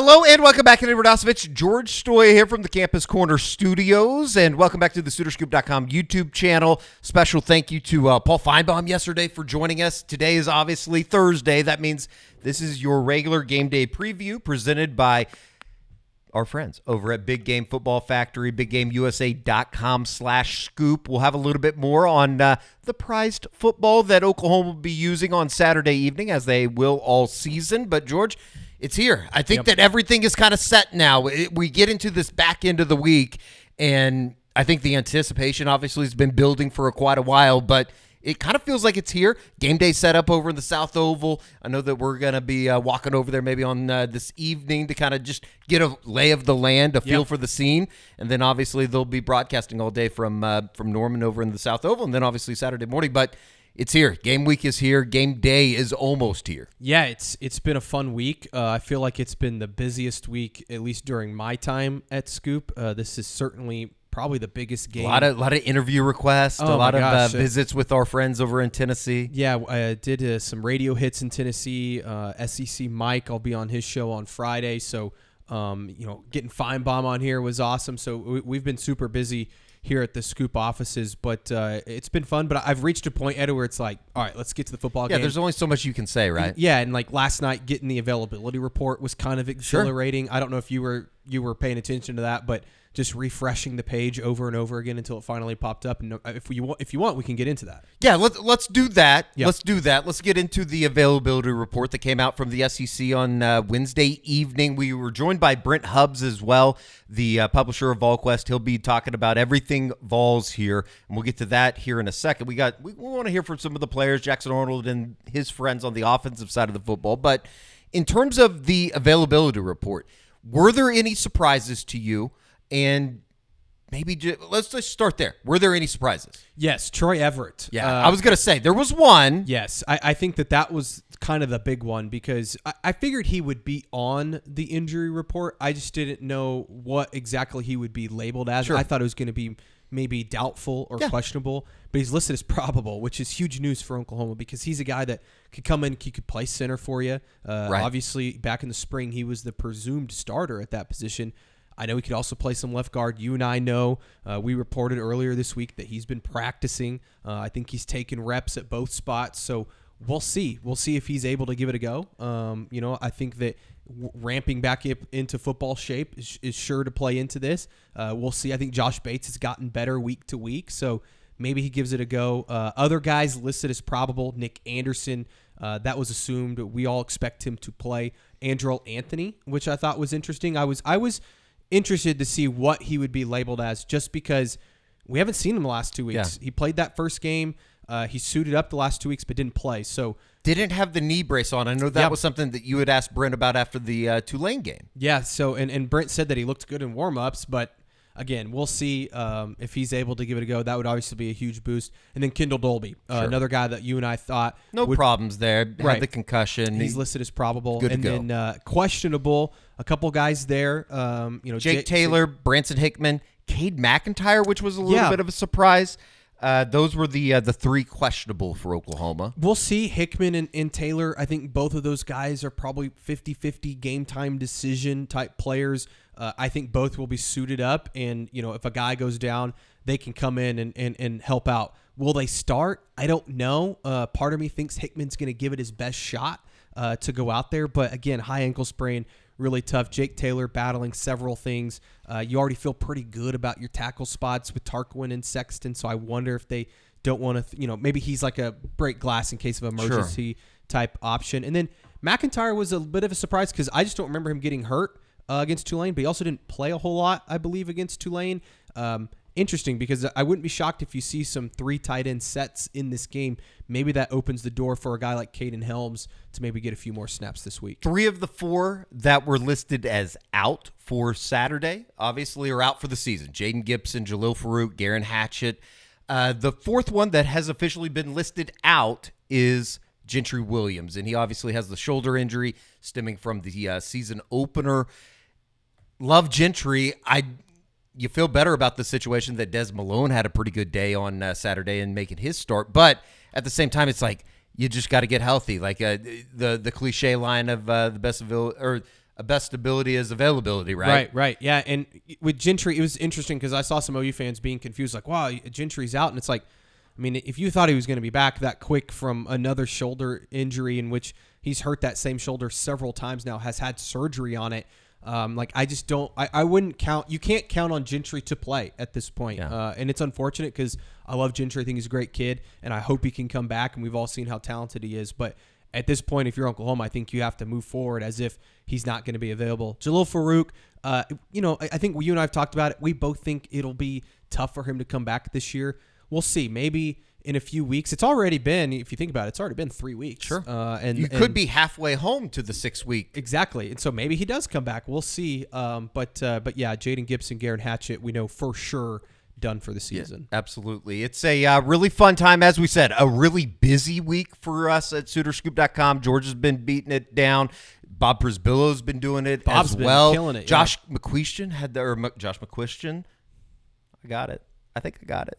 Hello and welcome back to Edward Osovich. George Stoy here from the Campus Corner Studios, and welcome back to the SoonerScoop.com YouTube channel. Special thank you to Paul Feinbaum yesterday for joining us. Today is obviously Thursday. That means this is your regular game day preview presented by our friends over at Big Game Football Factory, BigGameUSA.com/scoop. We'll have a little bit more on the prized football that Oklahoma will be using on Saturday evening, as they will all season. But George, it's here. I think that everything is kind of set now. We get into this back end of the week, and I think the anticipation obviously has been building for quite a while, but it kind of feels like it's here. Game day set up over in the South Oval. I know that we're going to be walking over there maybe on this evening to kind of just get a lay of the land, a feel for the scene. And then obviously they'll be broadcasting all day from Norman over in the South Oval, and then obviously Saturday morning. But it's here. Game week is here. Game day is almost here. Yeah, it's been a fun week. I feel like it's been the busiest week, at least during my time at Scoop. This is certainly probably the biggest game. A lot of interview requests, a lot of visits with our friends over in Tennessee. Yeah, I did some radio hits in Tennessee. SEC Mike, I'll be on his show on Friday. So, getting Feinbaum on here was awesome. So we've been super busy here at the Scoop offices, but it's been fun. But I've reached a point, Ed, where it's like, all right, let's get to the football game. Yeah, there's only so much you can say, right? Yeah, and like last night, getting the availability report was kind of exhilarating. Sure. I don't know if you were paying attention to that, but just refreshing the page over and over again until it finally popped up. And if you want, we can get into that. Yeah, let's do that. Yep. Let's do that. Let's get into the availability report that came out from the SEC on Wednesday evening. We were joined by Brent Hubbs as well, the publisher of VolQuest. He'll be talking about everything Vols here, and we'll get to that here in a second. We want to hear from some of the players, Jackson Arnold and his friends on the offensive side of the football. But in terms of the availability report, were there any surprises to you? And maybe let's just start there. Were there any surprises? Yes, Troy Everett. Yeah, I was going to say there was one. Yes, I think that was kind of the big one because I figured he would be on the injury report. I just didn't know what exactly he would be labeled as. Sure. I thought it was going to be maybe doubtful or questionable, but he's listed as probable, which is huge news for Oklahoma because he's a guy that could come in, he could play center for you. Right. Obviously, back in the spring, he was the presumed starter at that position. I know he could also play some left guard. You and I know we reported earlier this week that he's been practicing. I think he's taken reps at both spots. So we'll see. We'll see if he's able to give it a go. I think that ramping back into football shape is sure to play into this. We'll see. I think Josh Bates has gotten better week to week. So maybe he gives it a go. Other guys listed as probable. Nick Anderson, that was assumed. We all expect him to play. Andrel Anthony, which I thought was interesting. I was interested to see what he would be labeled as just because we haven't seen him the last 2 weeks. Yeah. He played that first game. He suited up the last 2 weeks but didn't play. So didn't have the knee brace on. I know that was something that you had asked Brent about after the Tulane game. Yeah, so and Brent said that he looked good in warm-ups, but again, we'll see if he's able to give it a go. That would obviously be a huge boost. And then Kendall Dolby, another guy that you and I thought problems there. Had the concussion. He's listed as probable. Good to go. And then questionable, a couple guys there. Jake Taylor, Branson Hickman, Cade McIntyre, which was a little bit of a surprise. Those were the three questionable for Oklahoma. We'll see. Hickman and Taylor, I think both of those guys are probably 50-50 game time decision type players. I think both will be suited up, and if a guy goes down, they can come in and help out. Will they start? I don't know. Part of me thinks Hickman's going to give it his best shot to go out there, but again, high ankle sprain, really tough. Jake Taylor battling several things. You already feel pretty good about your tackle spots with Tarquin and Sexton, so I wonder if they don't want to, maybe he's like a break glass in case of emergency type option. And then McIntyre was a bit of a surprise because I just don't remember him getting hurt against Tulane, but he also didn't play a whole lot, I believe, against Tulane. Interesting, because I wouldn't be shocked if you see some 3 tight end sets in this game. Maybe that opens the door for a guy like Caden Helms to maybe get a few more snaps this week. 3 of the 4 that were listed as out for Saturday, obviously, are out for the season. Jaden Gibson, Jalil Farouk, Garen Hatchett. The 4th one that has officially been listed out is Gentry Williams, and he obviously has the shoulder injury stemming from the season opener. Love Gentry. You feel better about the situation that Des Malone had a pretty good day on Saturday and making his start. But at the same time, it's like you just got to get healthy. Like the cliche line of the best best ability is availability, right? Right. Yeah, and with Gentry, it was interesting because I saw some OU fans being confused, like, wow, Gentry's out. And it's like, I mean, if you thought he was going to be back that quick from another shoulder injury in which he's hurt that same shoulder several times now, has had surgery on it, I just don't – I wouldn't count – you can't count on Gentry to play at this point. Yeah. And it's unfortunate because I love Gentry. I think he's a great kid, and I hope he can come back, and we've all seen how talented he is. But at this point, if you're Oklahoma, I think you have to move forward as if he's not going to be available. Jalil Farouk, I think you and I have talked about it. We both think it'll be tough for him to come back this year. We'll see. Maybe in a few weeks. It's already been, if you think about it, it's already been 3 weeks. Sure. And you could be halfway home to the 6 week. Exactly. And so maybe he does come back. We'll see. But yeah, Jaden Gibson, Garen Hatchett, we know for sure done for the season. Yeah, absolutely. It's a really fun time. As we said, a really busy week for us at SoonerScoop.com. George has been beating it down. Bob Prisbillo's been doing it Bob's as been well. Killing it. Josh McQuestion Josh McQuestion. I got it. I think I got it.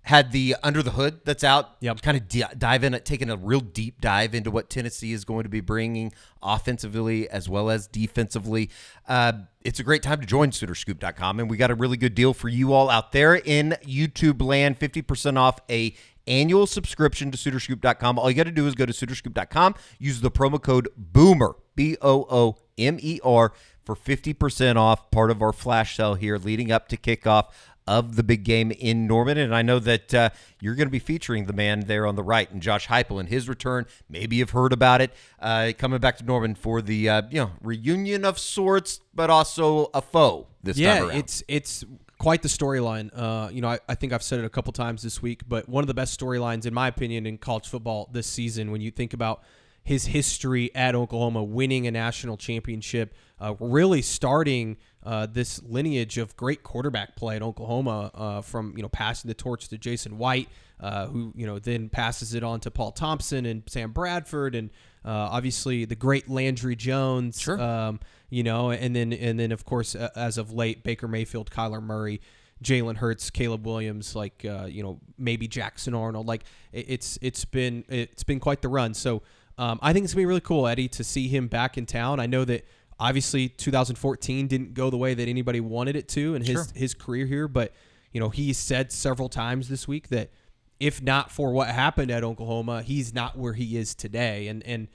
Had the Under the Hood that's out. Yep. Kind of dive in, taking a real deep dive into what Tennessee is going to be bringing offensively as well as defensively. It's a great time to join SoonerScoop.com, and we got a really good deal for you all out there in YouTube land. 50% off a annual subscription to SoonerScoop.com. All you got to do is go to SoonerScoop.com, use the promo code BOOMER, BOOMER, for 50% off, part of our flash sale here leading up to kickoff of the big game in Norman. And I know that you're going to be featuring the man there on the right, and Josh Heupel in his return. Maybe you've heard about it, coming back to Norman for the reunion of sorts, but also a foe this time around. Yeah, it's quite the storyline. I think I've said it a couple times this week, but one of the best storylines, in my opinion, in college football this season, when you think about his history at Oklahoma, winning a national championship, really starting this lineage of great quarterback play at Oklahoma, from passing the torch to Jason White, who then passes it on to Paul Thompson and Sam Bradford, and obviously the great Landry Jones. Sure. And then of course, as of late, Baker Mayfield, Kyler Murray, Jalen Hurts, Caleb Williams, maybe Jackson Arnold. It's been quite the run. So I think it's gonna be really cool, Eddie, to see him back in town. I know that obviously 2014 didn't go the way that anybody wanted it to in his career here, but he said several times this week that if not for what happened at Oklahoma, he's not where he is today. And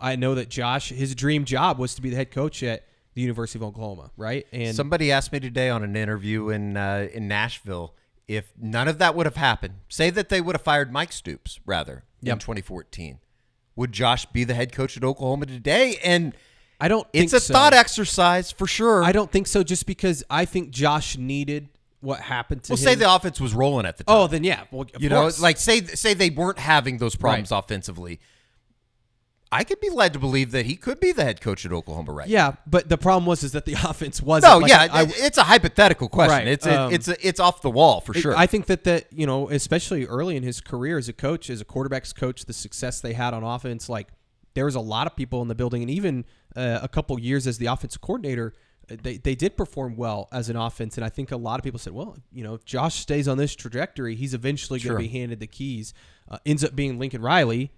I know that Josh, his dream job was to be the head coach at the University of Oklahoma, right? And somebody asked me today on an interview in Nashville, if none of that would have happened, say that they would have fired Mike Stoops rather in 2014, would Josh be the head coach at Oklahoma today? And I don't think it's a so. thought exercise for sure. I don't think so, just because I think Josh needed what happened to him. Say the offense was rolling at the time. Oh, then yeah. Well, of course. Say they weren't having those problems offensively. I could be led to believe that he could be the head coach at Oklahoma right now. Yeah, but the problem was that the offense wasn't. It's a hypothetical question. Right. It's off the wall for sure. I think that especially early in his career as a coach, as a quarterback's coach, the success they had on offense, there was a lot of people in the building, and even a couple years as the offensive coordinator, they did perform well as an offense. And I think a lot of people said, well, if Josh stays on this trajectory, he's eventually going to be handed the keys. Ends up being Lincoln Riley,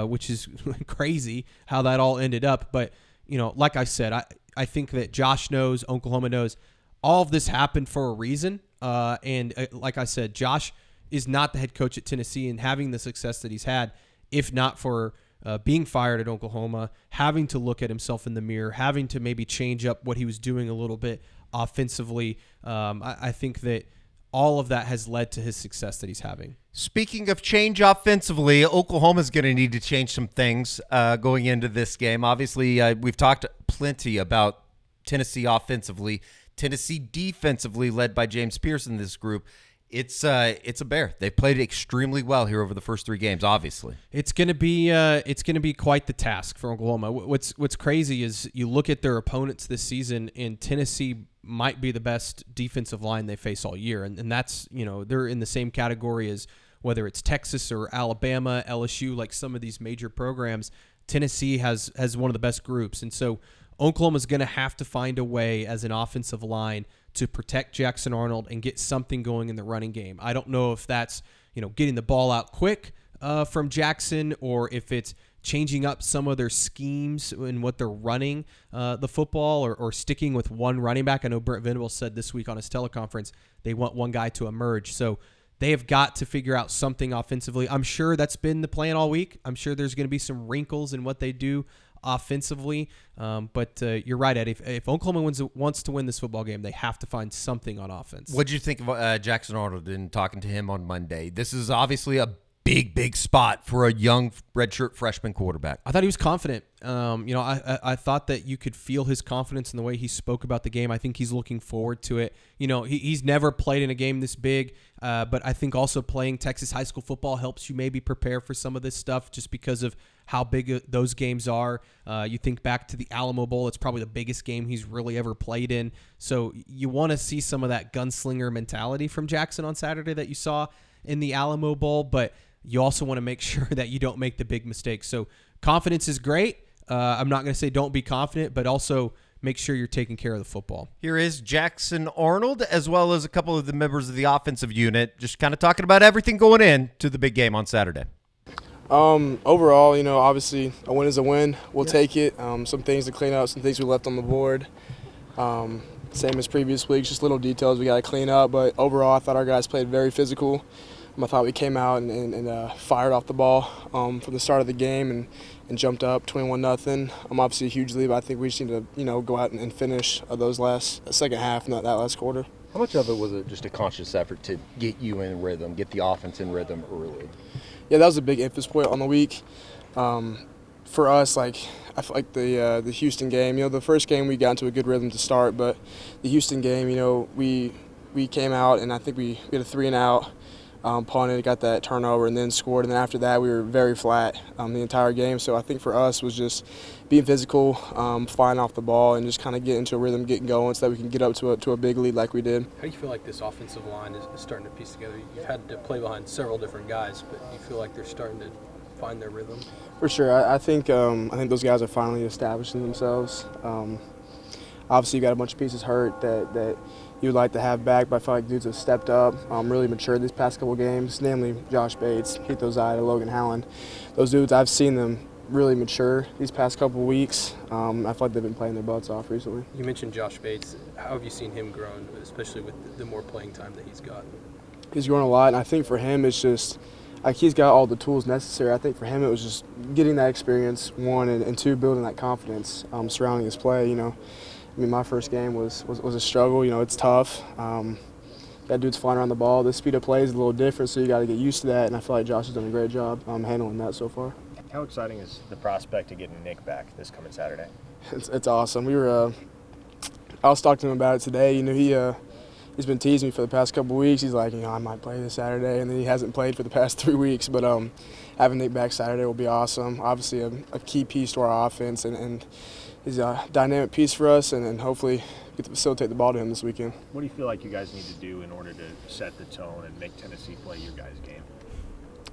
which is crazy how that all ended up. But, like I said, I think that Josh knows, Oklahoma knows, all of this happened for a reason. And like I said, Josh is not the head coach at Tennessee and having the success that he's had, if not for being fired at Oklahoma, having to look at himself in the mirror, having to maybe change up what he was doing a little bit offensively. I think that all of that has led to his success that he's having. Speaking of change offensively, Oklahoma's going to need to change some things going into this game. Obviously, we've talked plenty about Tennessee offensively. Tennessee defensively, led by James Pierce in this group, it's a bear. They've played extremely well here over the first 3 games. Obviously, it's going to be quite the task for Oklahoma. What's crazy is you look at their opponents this season, and Tennessee might be the best defensive line they face all year, and that's they're in the same category as whether it's Texas or Alabama, LSU, like some of these major programs. Tennessee has one of the best groups, and so Oklahoma's going to have to find a way as an offensive line to protect Jackson Arnold and get something going in the running game. I don't know if that's getting the ball out quick from Jackson, or if it's changing up some of their schemes in what they're running the football or sticking with one running back. I know Brent Venables said this week on his teleconference they want one guy to emerge. So they have got to figure out something offensively. I'm sure that's been the plan all week. I'm sure there's going to be some wrinkles in what they do offensively. But you're right, Eddie. If Oklahoma wants to win this football game, they have to find something on offense. What did you think of Jackson Arnold in talking to him on Monday? This is obviously a big spot for a young redshirt freshman quarterback. I thought he was confident. I thought that you could feel his confidence in the way he spoke about the game. I think he's looking forward to it. He's never played in a game this big, but I think also playing Texas high school football helps you maybe prepare for some of this stuff just because of how big those games are. You think back to the Alamo Bowl. It's probably the biggest game he's really ever played in. So you want to see some of that gunslinger mentality from Jackson on Saturday that you saw in the Alamo Bowl, but you also want to make sure that you don't make the big mistakes. So confidence is great. I'm not going to say don't be confident, but also make sure you're taking care of the football. Here is Jackson Arnold, as well as a couple of the members of the offensive unit, just kind of talking about everything going in to the big game on Saturday. Overall, obviously a win is a win. We'll take it. Some things to clean up, some things we left on the board. Same as previous weeks, just little details we got to clean up. But overall, I thought our guys played very physical. I thought we came out and fired off the ball from the start of the game and jumped up 21-0. Obviously a huge lead, but I think we just need to go out and finish those second half, not that last quarter. How much of it was it just a conscious effort to get you in rhythm, get the offense in rhythm early? Yeah, that was a big emphasis point on the week. For us, I feel like the Houston game, the first game we got into a good rhythm to start, but the Houston game, we came out and I think we had a 3-and-out. Punted, got that turnover, and then scored. And then after that, we were very flat the entire game. So I think for us was just being physical, flying off the ball, and just kind of getting into a rhythm, getting going, so that we can get up to a big lead like we did. How do you feel like this offensive line is starting to piece together? You've had to play behind several different guys, but you feel like they're starting to find their rhythm? For sure. I think those guys are finally establishing themselves. Obviously, you got a bunch of pieces hurt that you would like to have back, but I feel like dudes have stepped up, really matured these past couple games, namely Josh Bates, Heath Ozai, and Logan Howland. Those dudes, I've seen them really mature these past couple weeks. I feel like they've been playing their butts off recently. You mentioned Josh Bates. How have you seen him grow, especially with the more playing time that he's got? He's grown a lot, and I think for him it's just he's got all the tools necessary. I think for him it was just getting that experience, one, and two, building that confidence surrounding his play. My first game was a struggle. It's tough. That dude's flying around the ball. The speed of play is a little different, so you got to get used to that. And I feel like Josh has done a great job handling that so far. How exciting is the prospect of getting Nick back this coming Saturday? It's awesome. I was talking to him about it today. He's been teasing me for the past couple weeks. He's like, I might play this Saturday, and then he hasn't played for the past 3 weeks. But having Nick back Saturday will be awesome. Obviously, a key piece to our offense, and he's a dynamic piece for us, and hopefully get to facilitate the ball to him this weekend. What do you feel like you guys need to do in order to set the tone and make Tennessee play your guys' game?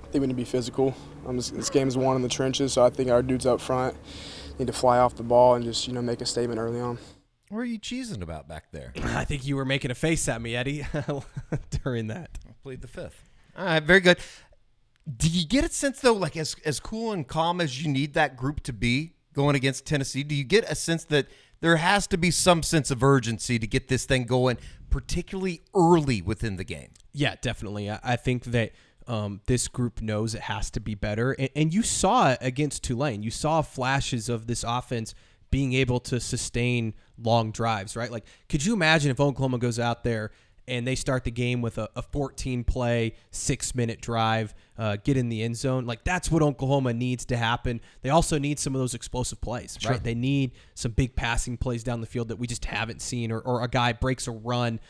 I think we need to be physical. This game is won in the trenches, so I think our dudes up front need to fly off the ball and just make a statement early on. What are you cheesing about back there? I think you were making a face at me, Eddie, during that. I plead the fifth. All right, very good. Do you get a sense, though, like as cool and calm as you need that group to be going against Tennessee, do you get a sense that there has to be some sense of urgency to get this thing going, particularly early within the game? Yeah, definitely. I think that this group knows it has to be better. And you saw it against Tulane. You saw flashes of this offense being able to sustain long drives, right? Like, could you imagine if Oklahoma goes out there and they start the game with a 14-play, 6-minute drive, get in the end zone? Like, that's what Oklahoma needs to happen. They also need some of those explosive plays, right? They need some big passing plays down the field that we just haven't seen, or a guy breaks a run,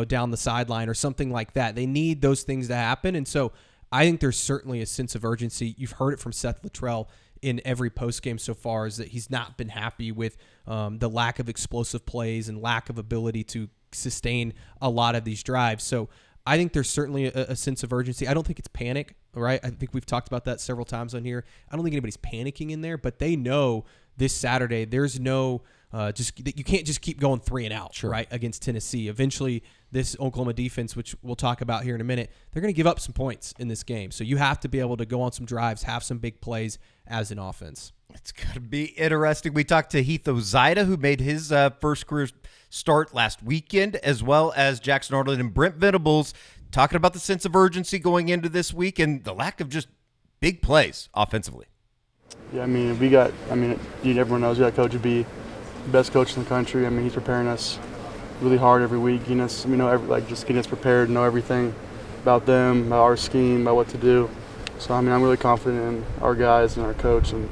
down the sideline or something like that. They need those things to happen. And so I think there's certainly a sense of urgency. You've heard it from Seth Littrell in every postgame so far, is that he's not been happy with the lack of explosive plays and lack of ability to sustain a lot of these drives. So I think there's certainly a sense of urgency. I don't think it's panic, right? I think we've talked about that several times on here. I don't think anybody's panicking in there, but they know this Saturday there's no You can't just keep going 3 and out, right, against Tennessee. Eventually, this Oklahoma defense, which we'll talk about here in a minute, they're going to give up some points in this game. So you have to be able to go on some drives, have some big plays as an offense. It's going to be interesting. We talked to Heath Ozida, who made his first career start last weekend, as well as Jackson Arnold and Brent Venables, talking about the sense of urgency going into this week and the lack of just big plays offensively. Yeah, everyone knows we got Coach B, the best coach in the country. I mean, he's preparing us really hard every week. Just getting us prepared, know everything about them, about our scheme, about what to do. So, I'm really confident in our guys and our coach and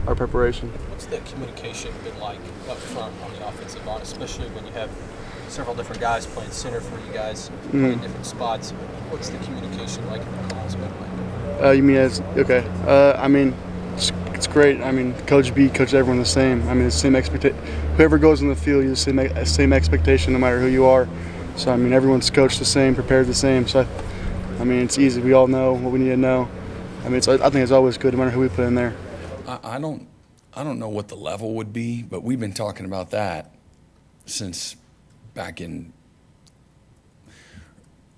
our preparation. What's the communication been like up front on the offensive line, especially when you have several different guys playing center for you guys, playing different spots? What's the communication like in the calls been like? It's great. Coach B, Coach everyone the same. The same expectation. Whoever goes in the field, you just the same expectation no matter who you are. So, everyone's coached the same, prepared the same. So, it's easy. We all know what we need to know. I think it's always good no matter who we put in there. I don't know what the level would be, but we've been talking about that since back in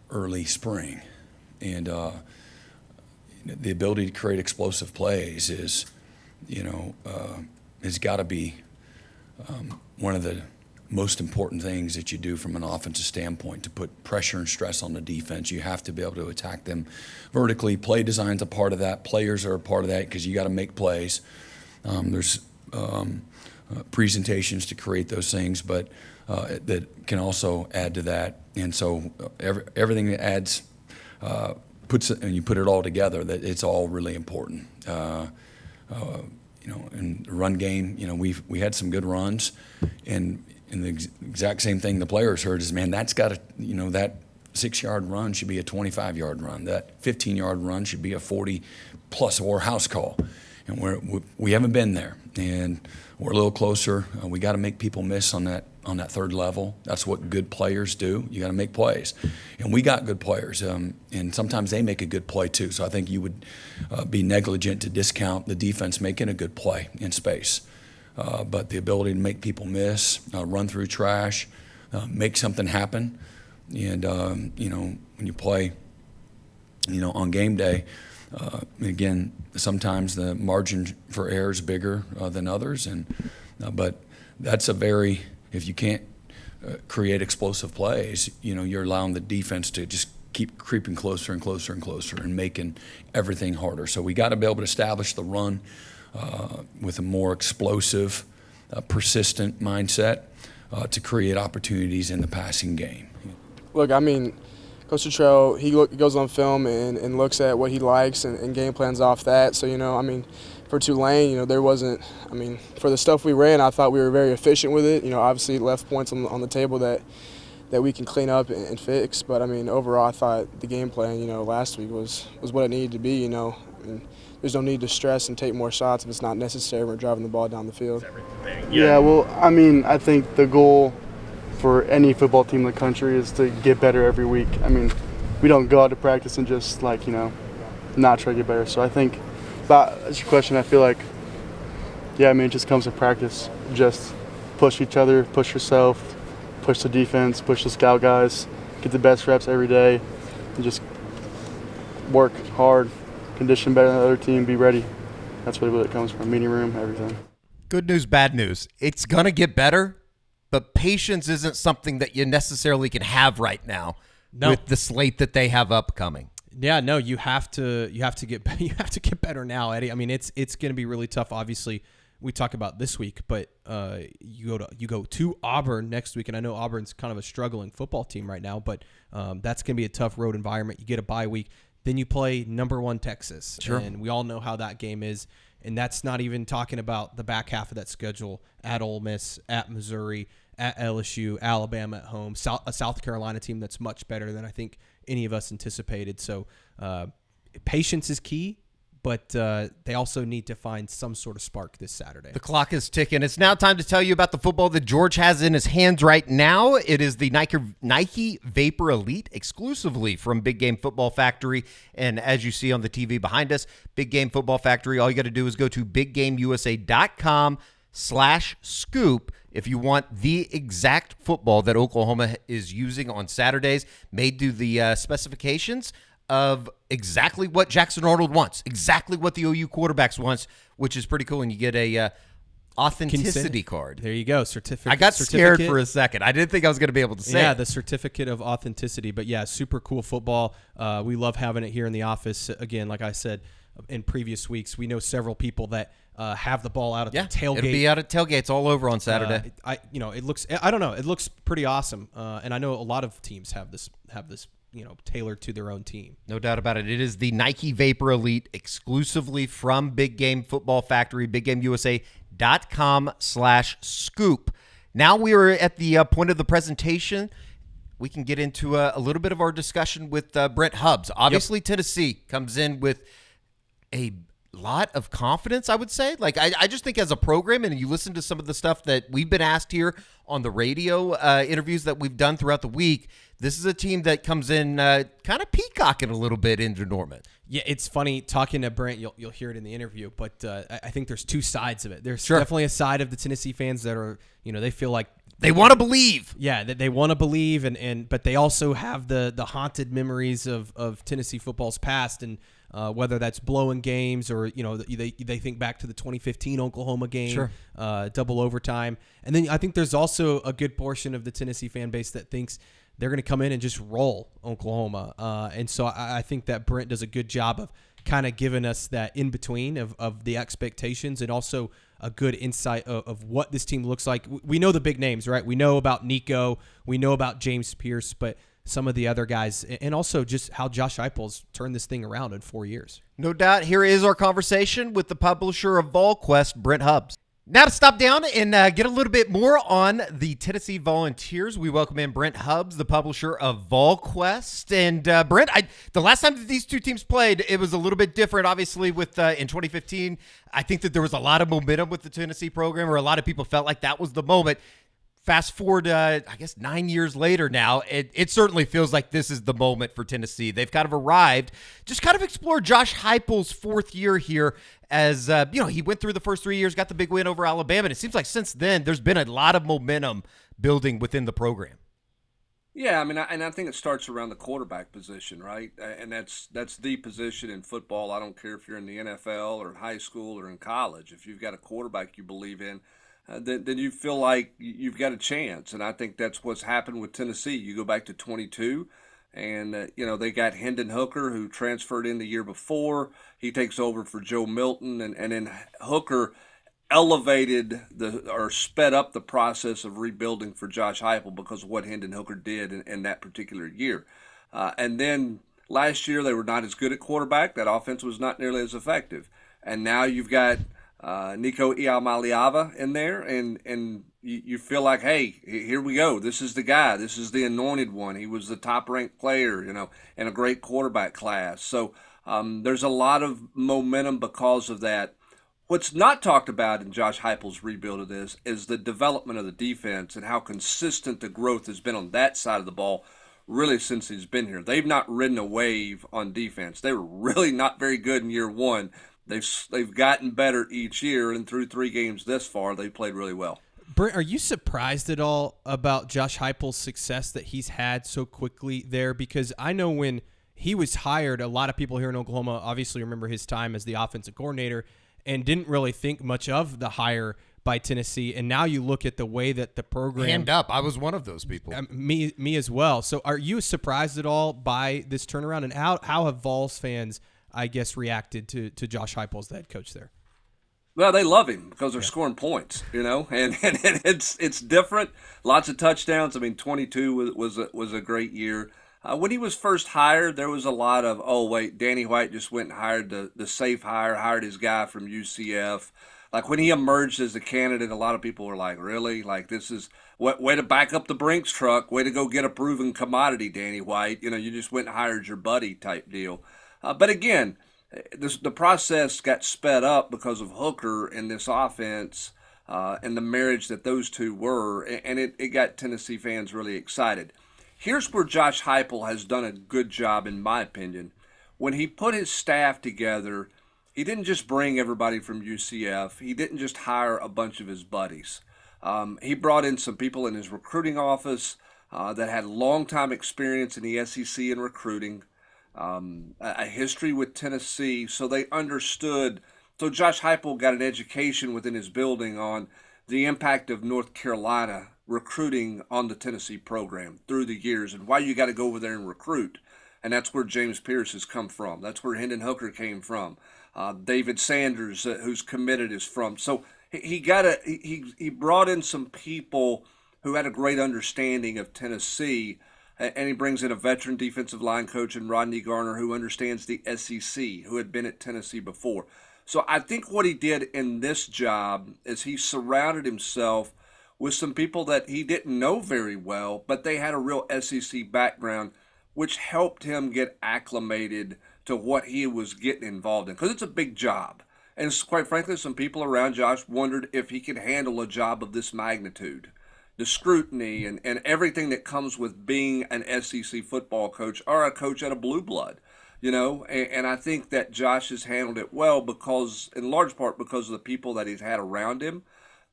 early spring. And the ability to create explosive plays is, has got to be one of the most important things that you do from an offensive standpoint. To put pressure and stress on the defense, you have to be able to attack them vertically. Play design's a part of that. Players are a part of that because you got to make plays. There's presentations to create those things, but that can also add to that. And so everything that adds and you put it all together, that it's all really important. In the run game, we had some good runs, and the exact same thing the players heard is, man, that's got to, that 6-yard run should be a 25-yard run. That 15-yard run should be a 40+ or house call. And we haven't been there, and we're a little closer. We got to make people miss on that third level. That's what good players do. You got to make plays, and we got good players, and sometimes they make a good play too. So I think you would be negligent to discount the defense making a good play in space, but the ability to make people miss, run through trash, make something happen, and when you play, on game day. Again, sometimes the margin for error is bigger than others, but that's if you can't create explosive plays, you're allowing the defense to just keep creeping closer and closer and closer and making everything harder. So we got to be able to establish the run with a more explosive, persistent mindset to create opportunities in the passing game. Look, Coach Luttrell, he goes on film and looks at what he likes and game plans off that. So, for Tulane, there wasn't – for the stuff we ran, I thought we were very efficient with it. Obviously left points on the table that we can clean up and fix. But, overall, I thought the game plan, last week was what it needed to be, There's no need to stress and take more shots if it's not necessary when we're driving the ball down the field. Yeah, well, I think the goal – for any football team in the country is to get better every week. We don't go out to practice and just not try to get better. So I think, that's your question, I feel like, it just comes to practice. Just push each other, push yourself, push the defense, push the scout guys, get the best reps every day, and just work hard, condition better than the other team, be ready. That's really what it comes from, meeting room, everything. Good news, bad news. It's going to get better. But patience isn't something that you necessarily can have right now with the slate that they have upcoming. Yeah, no, you have to get better now, Eddie. It's going to be really tough. Obviously, we talk about this week, but you go to Auburn next week, and I know Auburn's kind of a struggling football team right now, but that's going to be a tough road environment. You get a bye week, then you play number 1 Texas, and we all know how that game is. And that's not even talking about the back half of that schedule at Ole Miss, at Missouri, at LSU, Alabama at home, a South Carolina team that's much better than I think any of us anticipated. So patience is key, but they also need to find some sort of spark this Saturday. The clock is ticking. It's now time to tell you about the football that George has in his hands right now. It is the Nike Vapor Elite, exclusively from Big Game Football Factory. And as you see on the TV behind us, Big Game Football Factory, all you got to do is go to biggameusa.com Oklahoma.com/scoop if you want the exact football that Oklahoma is using on Saturdays, made to the specifications of exactly what Jackson Arnold wants, exactly what the OU quarterbacks wants, which is pretty cool. And you get a authenticity card. There you go. Certificate. I got scared for a second. I didn't think I was going to be able to say Yeah, it. the certificate of authenticity. But yeah, super cool football. We love having it here in the office. Again, like I said in previous weeks, we know several people that have the ball out at the tailgate. It'll be out at tailgates all over on Saturday. It looks. I don't know. It looks pretty awesome. And I know a lot of teams have this. Tailored to their own team. No doubt about it. It is the Nike Vapor Elite exclusively from Big Game Football Factory, BigGameUSA.com/scoop. Now we are at the point of the presentation. We can get into a little bit of our discussion with Brent Hubbs. Obviously, Tennessee comes in with a lot of confidence, I would say. Like, I just think as a program, and you listen to some of the stuff that we've been asked here on the radio interviews that we've done throughout the week, this is a team that comes in kind of peacocking a little bit into Norman. Yeah, it's funny talking to Brent. You'll hear it in the interview, but I think there's two sides of it. There's definitely a side of the Tennessee fans that are, they feel like they want to believe. Yeah, that they want to believe, but they also have the haunted memories of Tennessee football's past, and whether that's blowing games or they think back to the 2015 Oklahoma game, double overtime, and then I think there's also a good portion of the Tennessee fan base that thinks they're going to come in and just roll Oklahoma. And so I think that Brent does a good job of kind of giving us that in-between of the expectations and also a good insight of what this team looks like. We know the big names, right? We know about Nico. We know about James Pierce, but some of the other guys, and also just how Josh Heupel's turned this thing around in 4 years. No doubt. Here is our conversation with the publisher of VolQuest, Brent Hubbs. Now to stop down and get a little bit more on the Tennessee Volunteers, we welcome in Brent Hubbs, the publisher of VolQuest. And Brent, the last time that these two teams played, it was a little bit different. Obviously, with in 2015, I think that there was a lot of momentum with the Tennessee program, or a lot of people felt like that was the moment. Fast forward, I guess 9 years later now, it certainly feels like this is the moment for Tennessee. They've kind of arrived. Just kind of explore Josh Heupel's fourth year here as, he went through the first 3 years, got the big win over Alabama, and it seems like since then there's been a lot of momentum building within the program. Yeah, I think it starts around the quarterback position, right? And that's the position in football. I don't care if you're in the NFL or high school or in college. If you've got a quarterback you believe in, then you feel like you've got a chance. And I think that's what's happened with Tennessee. You go back to 22, and, they got Hendon Hooker, who transferred in the year before. He takes over for Joe Milton, and then Hooker elevated or sped up the process of rebuilding for Josh Heupel because of what Hendon Hooker did in that particular year. And then last year they were not as good at quarterback. That offense was not nearly as effective. And now you've got Nico Iamaleava in there, and you feel like, hey, here we go. This is the guy. This is the anointed one. He was the top-ranked player, in a great quarterback class. So there's a lot of momentum because of that. What's not talked about in Josh Heupel's rebuild of this is the development of the defense and how consistent the growth has been on that side of the ball really since he's been here. They've not ridden a wave on defense. They were really not very good in year one. They've gotten better each year, and through 3 games this far, they've played really well. Brent, are you surprised at all about Josh Heupel's success that he's had so quickly there? Because I know when he was hired, a lot of people here in Oklahoma obviously remember his time as the offensive coordinator and didn't really think much of the hire by Tennessee. And now you look at the way that the program... Hand up. I was one of those people. Me as well. So are you surprised at all by this turnaround? And how have Vols fans, I guess, reacted to Josh Heupel as the head coach there? Well, they love him because they're scoring points, and it's different. Lots of touchdowns. 22 was a great year. When he was first hired, there was a lot of, Danny White just went and hired the safe hire, hired his guy from UCF. Like when he emerged as a candidate, a lot of people were like, really? Like this is way to back up the Brinks truck, way to go get a proven commodity, Danny White. You just went and hired your buddy type deal. But again, the process got sped up because of Hooker and this offense and the marriage that those two were, and it got Tennessee fans really excited. Here's where Josh Heupel has done a good job, in my opinion. When he put his staff together, he didn't just bring everybody from UCF. He didn't just hire a bunch of his buddies. He brought in some people in his recruiting office that had long-time experience in the SEC in recruiting, a history with Tennessee, so they understood. So Josh Heupel got an education within his building on the impact of North Carolina recruiting on the Tennessee program through the years and why you got to go over there and recruit. And that's where James Pierce has come from. That's where Hendon Hooker came from. David Sanders, who's committed, is from. So he brought in some people who had a great understanding of Tennessee, and he brings in a veteran defensive line coach in Rodney Garner who understands the SEC, who had been at Tennessee before. So I think what he did in this job is he surrounded himself with some people that he didn't know very well, but they had a real SEC background, which helped him get acclimated to what he was getting involved in, because it's a big job. And quite frankly, some people around Josh wondered if he could handle a job of this magnitude. The scrutiny and everything that comes with being an SEC football coach or a coach at a blue blood. And I think that Josh has handled it well because, in large part, because of the people that he's had around him.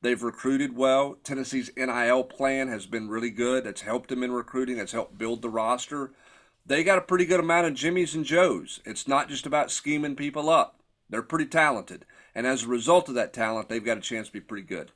They've recruited well. Tennessee's NIL plan has been really good. That's helped him in recruiting. That's helped build the roster. They got a pretty good amount of Jimmies and Joes. It's not just about scheming people up. They're pretty talented. And as a result of that talent, they've got a chance to be pretty good.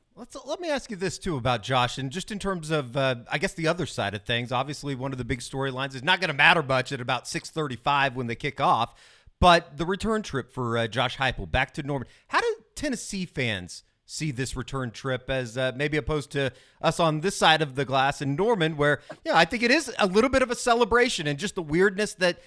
Let me ask you this, too, about Josh, and just in terms of, I guess, the other side of things. Obviously, one of the big storylines is not going to matter much at about 6:35 when they kick off, but the return trip for Josh Heupel back to Norman. How do Tennessee fans see this return trip as maybe opposed to us on this side of the glass in Norman, where, I think it is a little bit of a celebration and just the weirdness that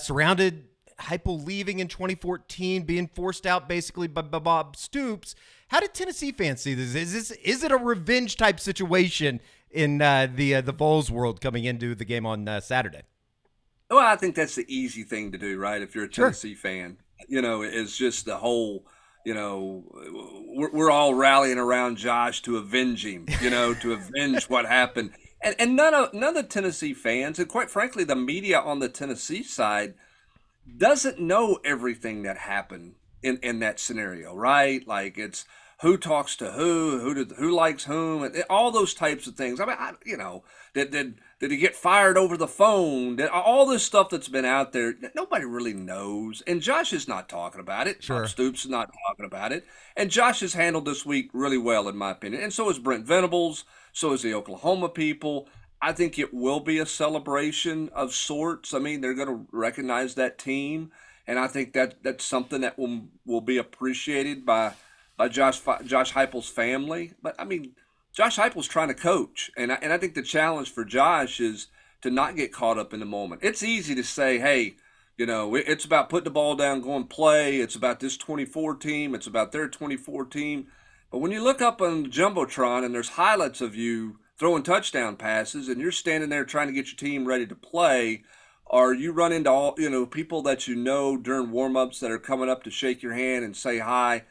surrounded Heupel leaving in 2014, being forced out basically by Bob Stoops. How did Tennessee fans see this? Is it a revenge type situation in the Vols world coming into the game on Saturday? Well, I think that's the easy thing to do, right? If you're a Tennessee fan, it's just the whole, we're all rallying around Josh to avenge him, to avenge what happened. And none of the Tennessee fans, and quite frankly, the media on the Tennessee side doesn't know everything that happened in that scenario, right? Like it's who talks to who likes whom, and all those types of things. I mean, did he get fired over the phone? All this stuff that's been out there, nobody really knows. And Josh is not talking about it. Sure. Bob Stoops is not talking about it. And Josh has handled this week really well, in my opinion. And so is Brent Venables. So is the Oklahoma people. I think it will be a celebration of sorts. I mean, they're going to recognize that team, and I think that's something that will be appreciated by Josh Heupel's family. But I mean, Josh Heupel's trying to coach, and I think the challenge for Josh is to not get caught up in the moment. It's easy to say, hey, it's about putting the ball down, going play. It's about this 24 team. It's about their 24 team. But when you look up on the Jumbotron and there's highlights of you throwing touchdown passes and you're standing there trying to get your team ready to play, or you run into all, people that during warm-ups that are coming up to shake your hand and say hi,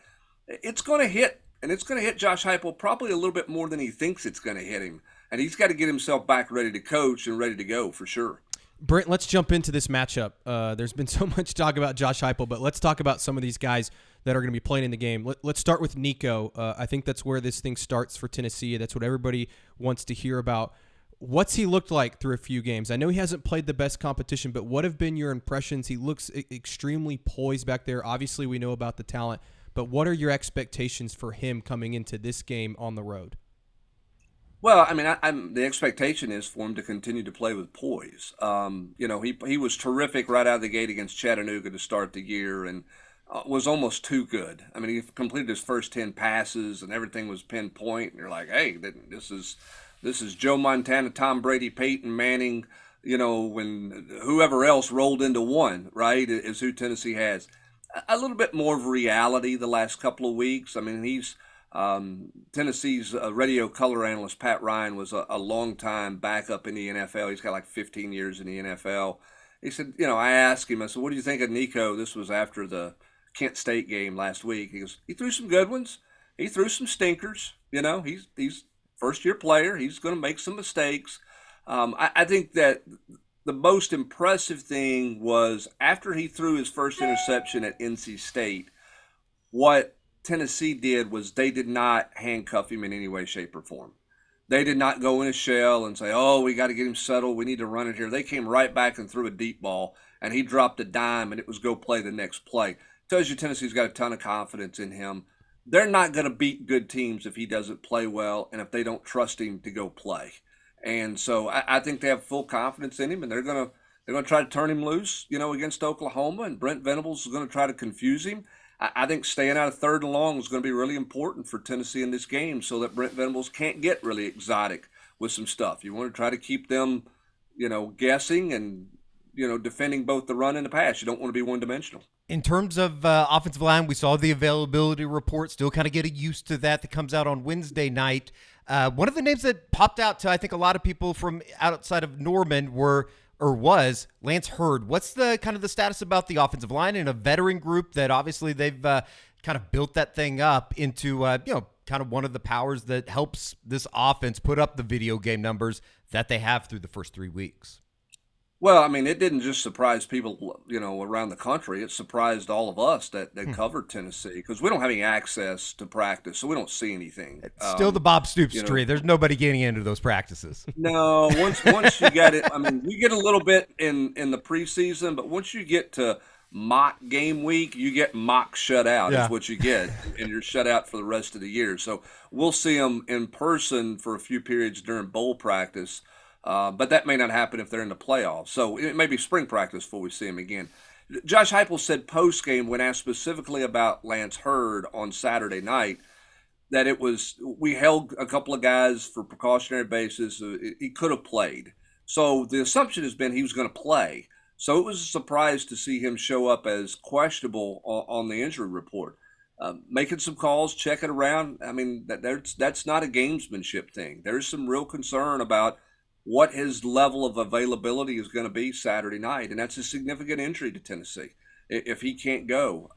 it's going to hit. And it's going to hit Josh Heupel probably a little bit more than he thinks it's going to hit him. And he's got to get himself back ready to coach and ready to go for sure. Brent, let's jump into this matchup. There's been so much talk about Josh Heupel, but let's talk about some of these guys that are going to be playing in the game. Let's start with Nico. I think that's where this thing starts for Tennessee. That's what everybody wants to hear about. What's he looked like through a few games? I know he hasn't played the best competition, but what have been your impressions? He looks extremely poised back there. Obviously, we know about the talent, but what are your expectations for him coming into this game on the road? Well, I mean, the expectation is for him to continue to play with poise. He was terrific right out of the gate against Chattanooga to start the year and was almost too good. I mean, he completed his first 10 passes and everything was pinpoint. And you're like, hey, this is Joe Montana, Tom Brady, Peyton Manning, when whoever else rolled into one, right, is who Tennessee has. A little bit more of reality the last couple of weeks. I mean, he's Tennessee's radio color analyst, Pat Ryan, was a long-time backup in the NFL. He's got like 15 years in the NFL. He said, I asked him, I said, what do you think of Nico? This was after the Kent State game last week. He goes, he threw some good ones. He threw some stinkers. He's first-year player. He's going to make some mistakes. I think that the most impressive thing was after he threw his first interception at NC State, what Tennessee did was they did not handcuff him in any way, shape, or form. They did not go in a shell and say, oh, we got to get him settled. We need to run it here. They came right back and threw a deep ball, and he dropped a dime, and it was go play the next play. Tells you Tennessee's got a ton of confidence in him. They're not going to beat good teams if he doesn't play well and if they don't trust him to go play. And so I think they have full confidence in him, and they're going to try to turn him loose, against Oklahoma, and Brent Venables is going to try to confuse him. I think staying out of third and long is going to be really important for Tennessee in this game so that Brent Venables can't get really exotic with some stuff. You want to try to keep them, guessing and, defending both the run and the pass. You don't want to be one-dimensional. In terms of offensive line, we saw the availability report, still kind of getting used to that comes out on Wednesday night. One of the names that popped out to, I think, a lot of people from outside of Norman was Lance Hurd. What's the kind of the status about the offensive line and a veteran group that obviously they've kind of built that thing up into, kind of one of the powers that helps this offense put up the video game numbers that they have through the first 3 weeks? Well, I mean, it didn't just surprise people, around the country. It surprised all of us that covered Tennessee because we don't have any access to practice, so we don't see anything. It's still the Bob Stoops tree. There's nobody getting into those practices. No, once you get it, I mean, you get a little bit in the preseason, but once you get to mock game week, you get mock shutout is what you get, and you're shut out for the rest of the year. So we'll see them in person for a few periods during bowl practice. But that may not happen if they're in the playoffs. So it may be spring practice before we see him again. Josh Heupel said post-game when asked specifically about Lance Hurd on Saturday night that we held a couple of guys for precautionary basis. He could have played. So the assumption has been he was going to play. So it was a surprise to see him show up as questionable on the injury report. Making some calls, checking around. I mean, that's not a gamesmanship thing. There's some real concern about what his level of availability is going to be Saturday night, and that's a significant injury to Tennessee if he can't go.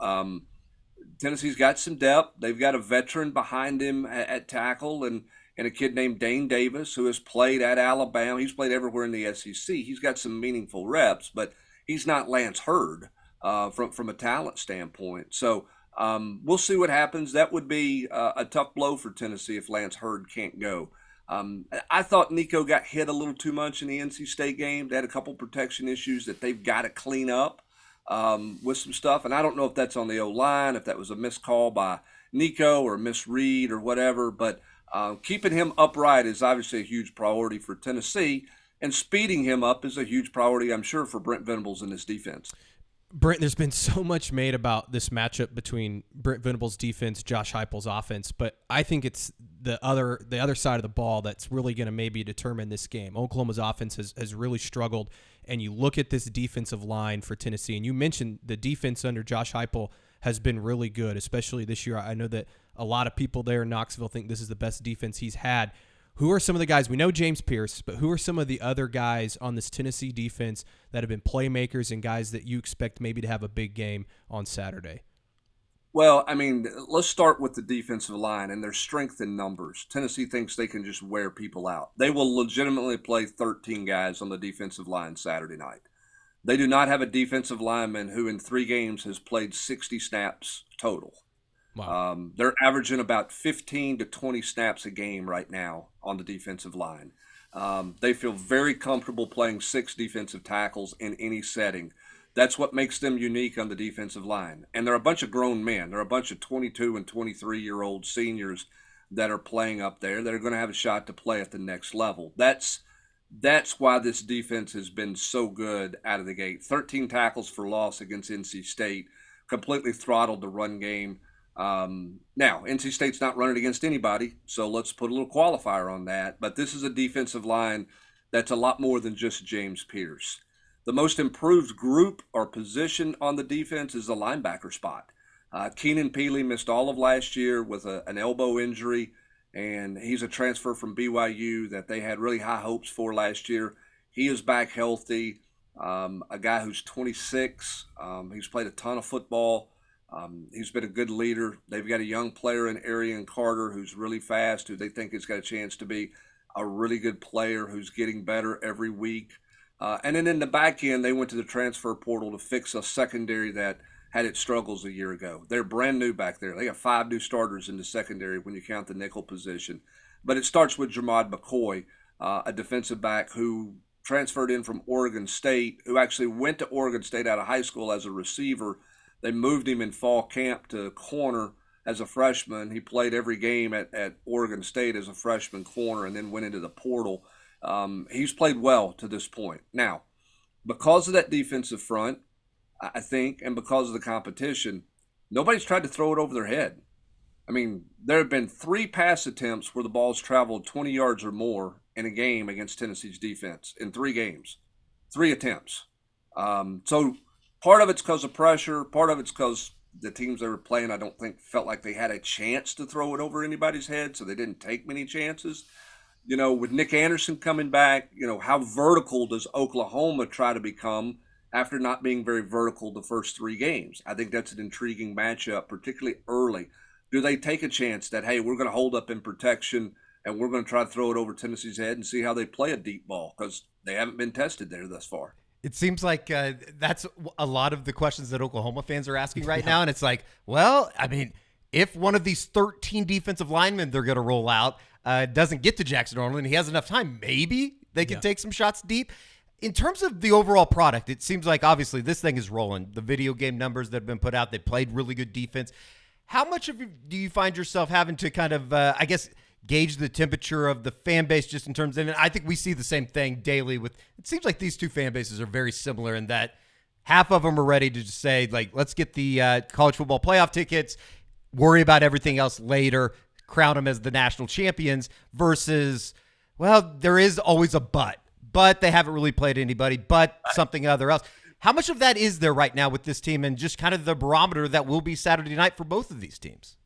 Tennessee's got some depth. They've got a veteran behind him at tackle and a kid named Dane Davis who has played at Alabama. He's played everywhere in the SEC. He's got some meaningful reps, but he's not Lance Hurd from a talent standpoint. So we'll see what happens. That would be a tough blow for Tennessee if Lance Hurd can't go. I thought Nico got hit a little too much in the NC State game. They had a couple protection issues that they've got to clean up with some stuff. And I don't know if that's on the O-line, if that was a missed call by Nico or a misread or whatever. But keeping him upright is obviously a huge priority for Tennessee. And speeding him up is a huge priority, I'm sure, for Brent Venables and his defense. Brent, there's been so much made about this matchup between Brent Venables' defense, Josh Heupel's offense, but I think it's the other side of the ball that's really going to maybe determine this game. Oklahoma's offense has really struggled, and you look at this defensive line for Tennessee, and you mentioned the defense under Josh Heupel has been really good, especially this year. I know that a lot of people there in Knoxville think this is the best defense he's had. Who are some of the guys? We know James Pierce, but who are some of the other guys on this Tennessee defense that have been playmakers and guys that you expect maybe to have a big game on Saturday? Well, I mean, let's start with the defensive line and their strength in numbers. Tennessee thinks they can just wear people out. They will legitimately play 13 guys on the defensive line Saturday night. They do not have a defensive lineman who in 3 games has played 60 snaps total. Wow. They're averaging about 15 to 20 snaps a game right now on the defensive line. They feel very comfortable playing 6 defensive tackles in any setting. That's what makes them unique on the defensive line. And they're a bunch of grown men. They're a bunch of 22 and 23-year-old seniors that are playing up there that are going to have a shot to play at the next level. That's why this defense has been so good out of the gate. 13 tackles for loss against NC State, completely throttled the run game. Now, NC State's not running against anybody, so let's put a little qualifier on that. But this is a defensive line that's a lot more than just James Pierce. The most improved group or position on the defense is the linebacker spot. Keenan Peely missed all of last year with an elbow injury, and he's a transfer from BYU that they had really high hopes for last year. He is back healthy. A guy who's 26. He's played a ton of football. He's been a good leader. They've got a young player in Arian Carter who's really fast, who they think has got a chance to be a really good player who's getting better every week. And then in the back end, they went to the transfer portal to fix a secondary that had its struggles a year ago. They're brand new back there. They have 5 new starters in the secondary when you count the nickel position. But it starts with Jermod McCoy, a defensive back who transferred in from Oregon State, who actually went to Oregon State out of high school as a receiver. They moved him in fall camp to corner as a freshman. He played every game at Oregon State as a freshman corner and then went into the portal. He's played well to this point. Now, because of that defensive front, I think, and because of the competition, nobody's tried to throw it over their head. I mean, there have been 3 pass attempts where the ball's traveled 20 yards or more in a game against Tennessee's defense in 3 games. 3 attempts. So part of it's because of pressure. Part of it's because the teams they were playing, I don't think, felt like they had a chance to throw it over anybody's head, so they didn't take many chances. You know, with Nick Anderson coming back, you know, how vertical does Oklahoma try to become after not being very vertical the first 3 games? I think that's an intriguing matchup, particularly early. Do they take a chance that, hey, we're going to hold up in protection and we're going to try to throw it over Tennessee's head and see how they play a deep ball, because they haven't been tested there thus far? It seems like that's a lot of the questions that Oklahoma fans are asking right now. And it's like, well, I mean, if one of these 13 defensive linemen they're going to roll out doesn't get to Jackson Arnold, he has enough time, maybe they can take some shots deep. In terms of the overall product, it seems like obviously this thing is rolling. The video game numbers that have been put out, they played really good defense. How much do you find yourself having to kind of, I guess, gauge the temperature of the fan base just in terms of, and I think we see the same thing daily with, it seems like these 2 fan bases are very similar in that half of them are ready to just say, like, let's get the college football playoff tickets, worry about everything else later, crown them as the national champions, versus, well, there is always a but they haven't really played anybody, but something other else. How much of that is there right now with this team and just kind of the barometer that will be Saturday night for both of these teams?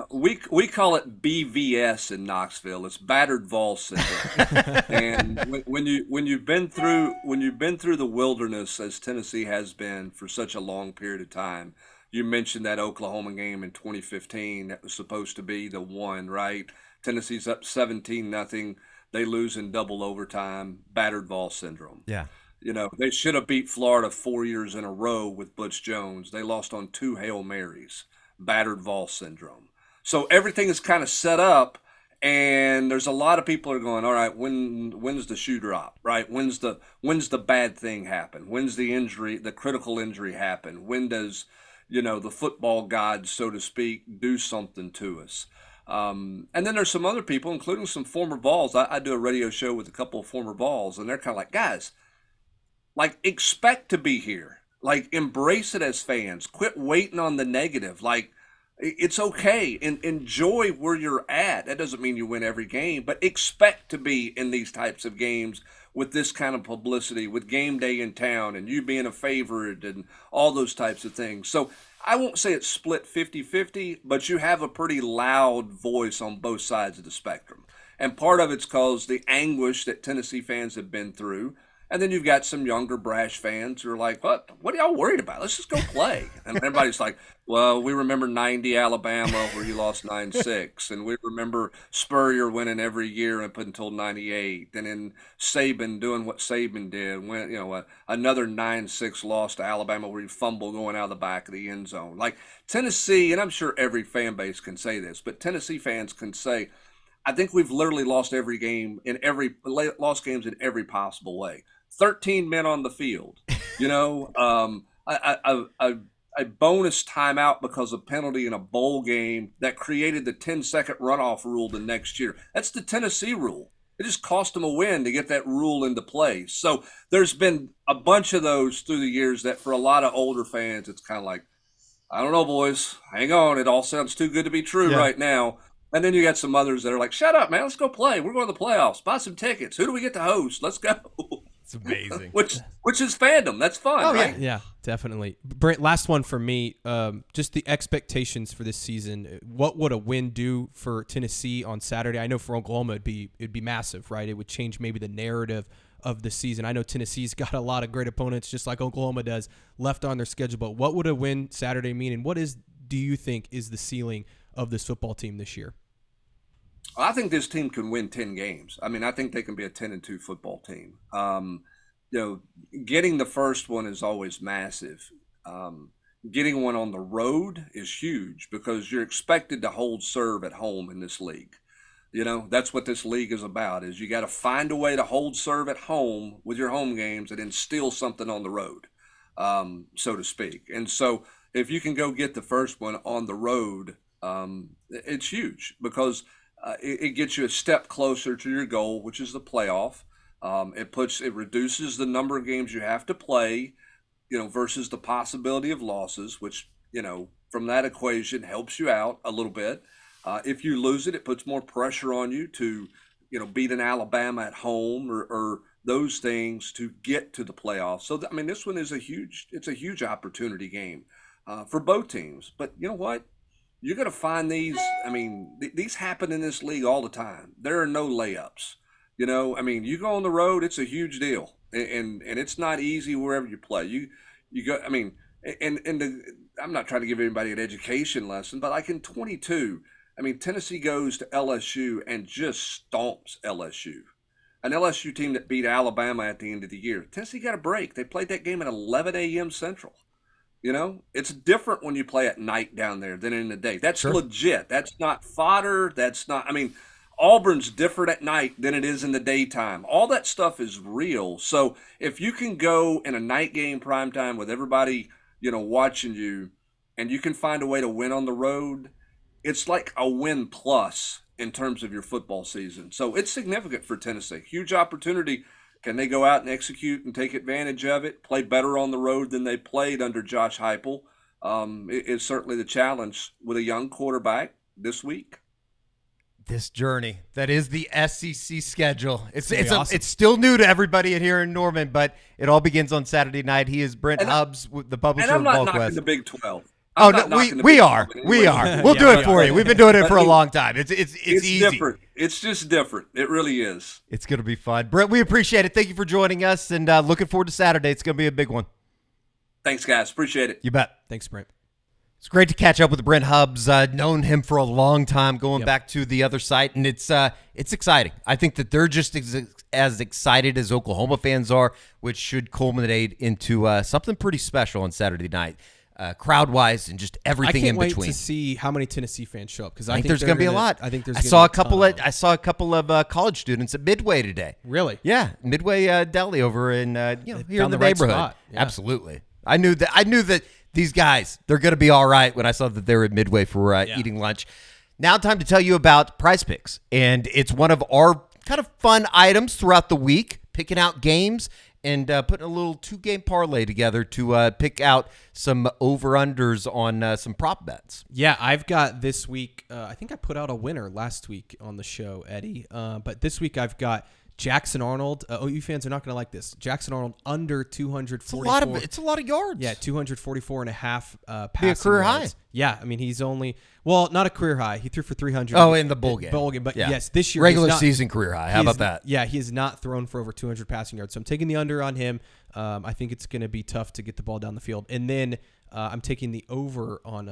We call it BVS in Knoxville. It's battered Vol syndrome. And when you've been through the wilderness as Tennessee has been for such a long period of time, you mentioned that Oklahoma game in 2015 that was supposed to be the one, right? Tennessee's up 17-0. They lose in double overtime. Battered Vol syndrome. Yeah. You know, they should have beat Florida 4 years in a row with Butch Jones. They lost on 2 Hail Marys. Battered Vol syndrome. So everything is kind of set up, and there's a lot of people are going, all right, when's the shoe drop, right? When's the bad thing happen? When's the injury, the critical injury happen? When does, you know, the football gods, so to speak, do something to us? And then there's some other people, including some former Vols. I do a radio show with a couple of former Vols, and they're kind of like, guys, like, expect to be here. Like, embrace it as fans. Quit waiting on the negative. Like, it's okay. And enjoy where you're at. That doesn't mean you win every game, but expect to be in these types of games with this kind of publicity, with game day in town and you being a favorite and all those types of things. So I won't say it's split 50-50, but you have a pretty loud voice on both sides of the spectrum. And part of it's because the anguish that Tennessee fans have been through. And then you've got some younger, brash fans who are like, what are y'all worried about? Let's just go play. And everybody's like, well, we remember 90 Alabama where you lost 9-6. And we remember Spurrier winning every year up until 98. And then Saban doing what Saban did. When, you know, another 9-6 loss to Alabama where you fumble going out of the back of the end zone. Like Tennessee, and I'm sure every fan base can say this, but Tennessee fans can say, I think we've literally lost games in every possible way. 13 men on the field, you know, a bonus timeout because of penalty in a bowl game that created the 10-second runoff rule the next year. That's the Tennessee rule. It just cost them a win to get that rule into place. So there's been a bunch of those through the years that for a lot of older fans, it's kind of like, I don't know, boys, hang on. It all sounds too good to be true right now. And then you got some others that are like, shut up, man, let's go play. We're going to the playoffs. Buy some tickets. Who do we get to host? Let's go. It's amazing. Which is fandom. That's fun, right? Yeah, definitely. Brent, last one for me. Just the expectations for this season. What would a win do for Tennessee on Saturday? I know for Oklahoma it'd be massive, right? It would change maybe the narrative of the season. I know Tennessee's got a lot of great opponents, just like Oklahoma does, left on their schedule. But what would a win Saturday mean? And do you think is the ceiling of this football team this year? I think this team can win 10 games. I mean, I think they can be a 10-2 football team. You know, getting the first one is always massive. getting one on the road is huge because you're expected to hold serve at home in this league. That's what this league is about, is you got to find a way to hold serve at home with your home games and then steal something on the road, so to speak. And so if you can go get the first one on the road, it's huge because it gets you a step closer to your goal, which is the playoff. It reduces the number of games you have to play, versus the possibility of losses, which, from that equation helps you out a little bit. If you lose it, it puts more pressure on you to, beat an Alabama at home or those things to get to the playoffs. So, this one is a huge opportunity game for both teams. But you know what? You're going to find these. These happen in this league all the time. There are no layups. You go on the road, it's a huge deal, and it's not easy wherever you play. You go. I'm not trying to give anybody an education lesson, but like in 22, Tennessee goes to LSU and just stomps LSU, an LSU team that beat Alabama at the end of the year. Tennessee got a break. They played that game at 11 a.m. Central. It's different when you play at night down there than in the day. That's legit. That's not fodder. That's not, Auburn's different at night than it is in the daytime. All that stuff is real. So if you can go in a night game primetime with everybody, watching you, and you can find a way to win on the road, it's like a win plus in terms of your football season. So it's significant for Tennessee. Huge opportunity. Can they go out and execute and take advantage of it, play better on the road than they played under Josh Heupel? It is certainly the challenge with a young quarterback this week. This journey that is the SEC schedule. It's awesome. It's still new to everybody here in Norman, but it all begins on Saturday night. He is Brent Hubbs, the publisher and I'm of not VolQuest. knocking the Big 12. We are. We'll do it for you. We've been doing it for a long time. It's easy. Different. It's just different. It really is. It's going to be fun. Brent, we appreciate it. Thank you for joining us, and looking forward to Saturday. It's going to be a big one. Thanks, guys. Appreciate it. You bet. Thanks, Brent. It's great to catch up with Brent Hubbs. Known him for a long time, going back to the other site, and it's exciting. I think that they're just as excited as Oklahoma fans are, which should culminate into something pretty special on Saturday night, crowd-wise and just everything in between. I can't wait to see how many Tennessee fans show up because I think there's going to be a lot. I think there's. I saw a couple of college students at Midway today. Really? Yeah, Midway Deli over in here in the right neighborhood. spot. Yeah. Absolutely. I knew that these guys, they're going to be all right when I saw that they were at Midway for eating lunch. Now time to tell you about Prize Picks. And it's one of our kind of fun items throughout the week, picking out games and putting a little 2-game parlay together to pick out some over-unders on some prop bets. Yeah, I've got this week, I think I put out a winner last week on the show, Eddie. But this week I've got Jackson Arnold. OU fans are not going to like this. Jackson Arnold under 244. It's a lot of yards. Yeah, 244 and a half passing Be a career yards. high. Yeah, he's only not a career high. He threw for 300. Oh, in the bowl game. But yes, this year regular season career high. How about that? Yeah, he has not thrown for over 200 passing yards. So I'm taking the under on him. I think it's going to be tough to get the ball down the field. And then I'm taking the over on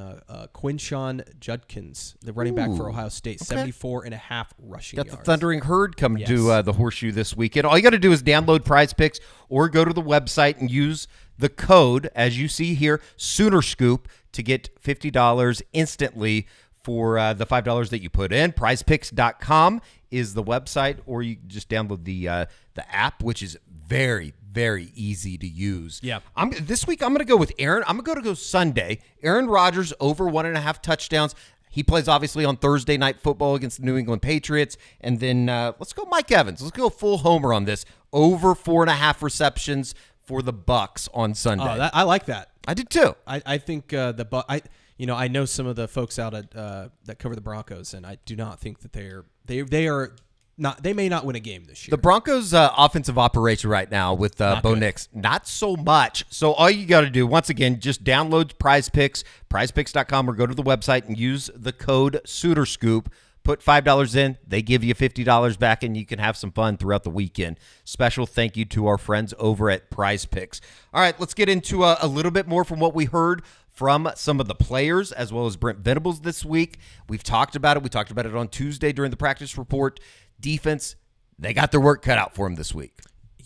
Quinshon Judkins, the running back for Ohio State, 74 and a half rushing yards. Got the Thundering Herd coming to the Horseshoe this weekend. All you got to do is download Prize Picks or go to the website and use the code, as you see here, Sooner Scoop, to get $50 instantly for the $5 that you put in. PrizePicks.com is the website, or you just download the app, which is very, very easy to use. Yeah. This week, I'm going to go with Aaron. I'm going to go Sunday. Aaron Rodgers over 1.5 touchdowns. He plays, obviously, on Thursday Night Football against the New England Patriots. And then let's go Mike Evans. Let's go full homer on this. Over 4.5 receptions for the Bucs on Sunday. Oh, I like that. I did too. I think I know some of the folks out at that cover the Broncos, and I do not think that they are not. They may not win a game this year. The Broncos' offensive operation right now with Bo Nix, not so much. So all you got to do, once again, just download Prize Picks, PrizePicks.com, or go to the website and use the code SoonerScoop. Put $5 in, they give you $50 back, and you can have some fun throughout the weekend. Special thank you to our friends over at Prize Picks. All right, let's get into a little bit more from what we heard from some of the players, as well as Brent Venables this week. We've talked about it. We talked about it on Tuesday during the practice report. Defense, they got their work cut out for them this week.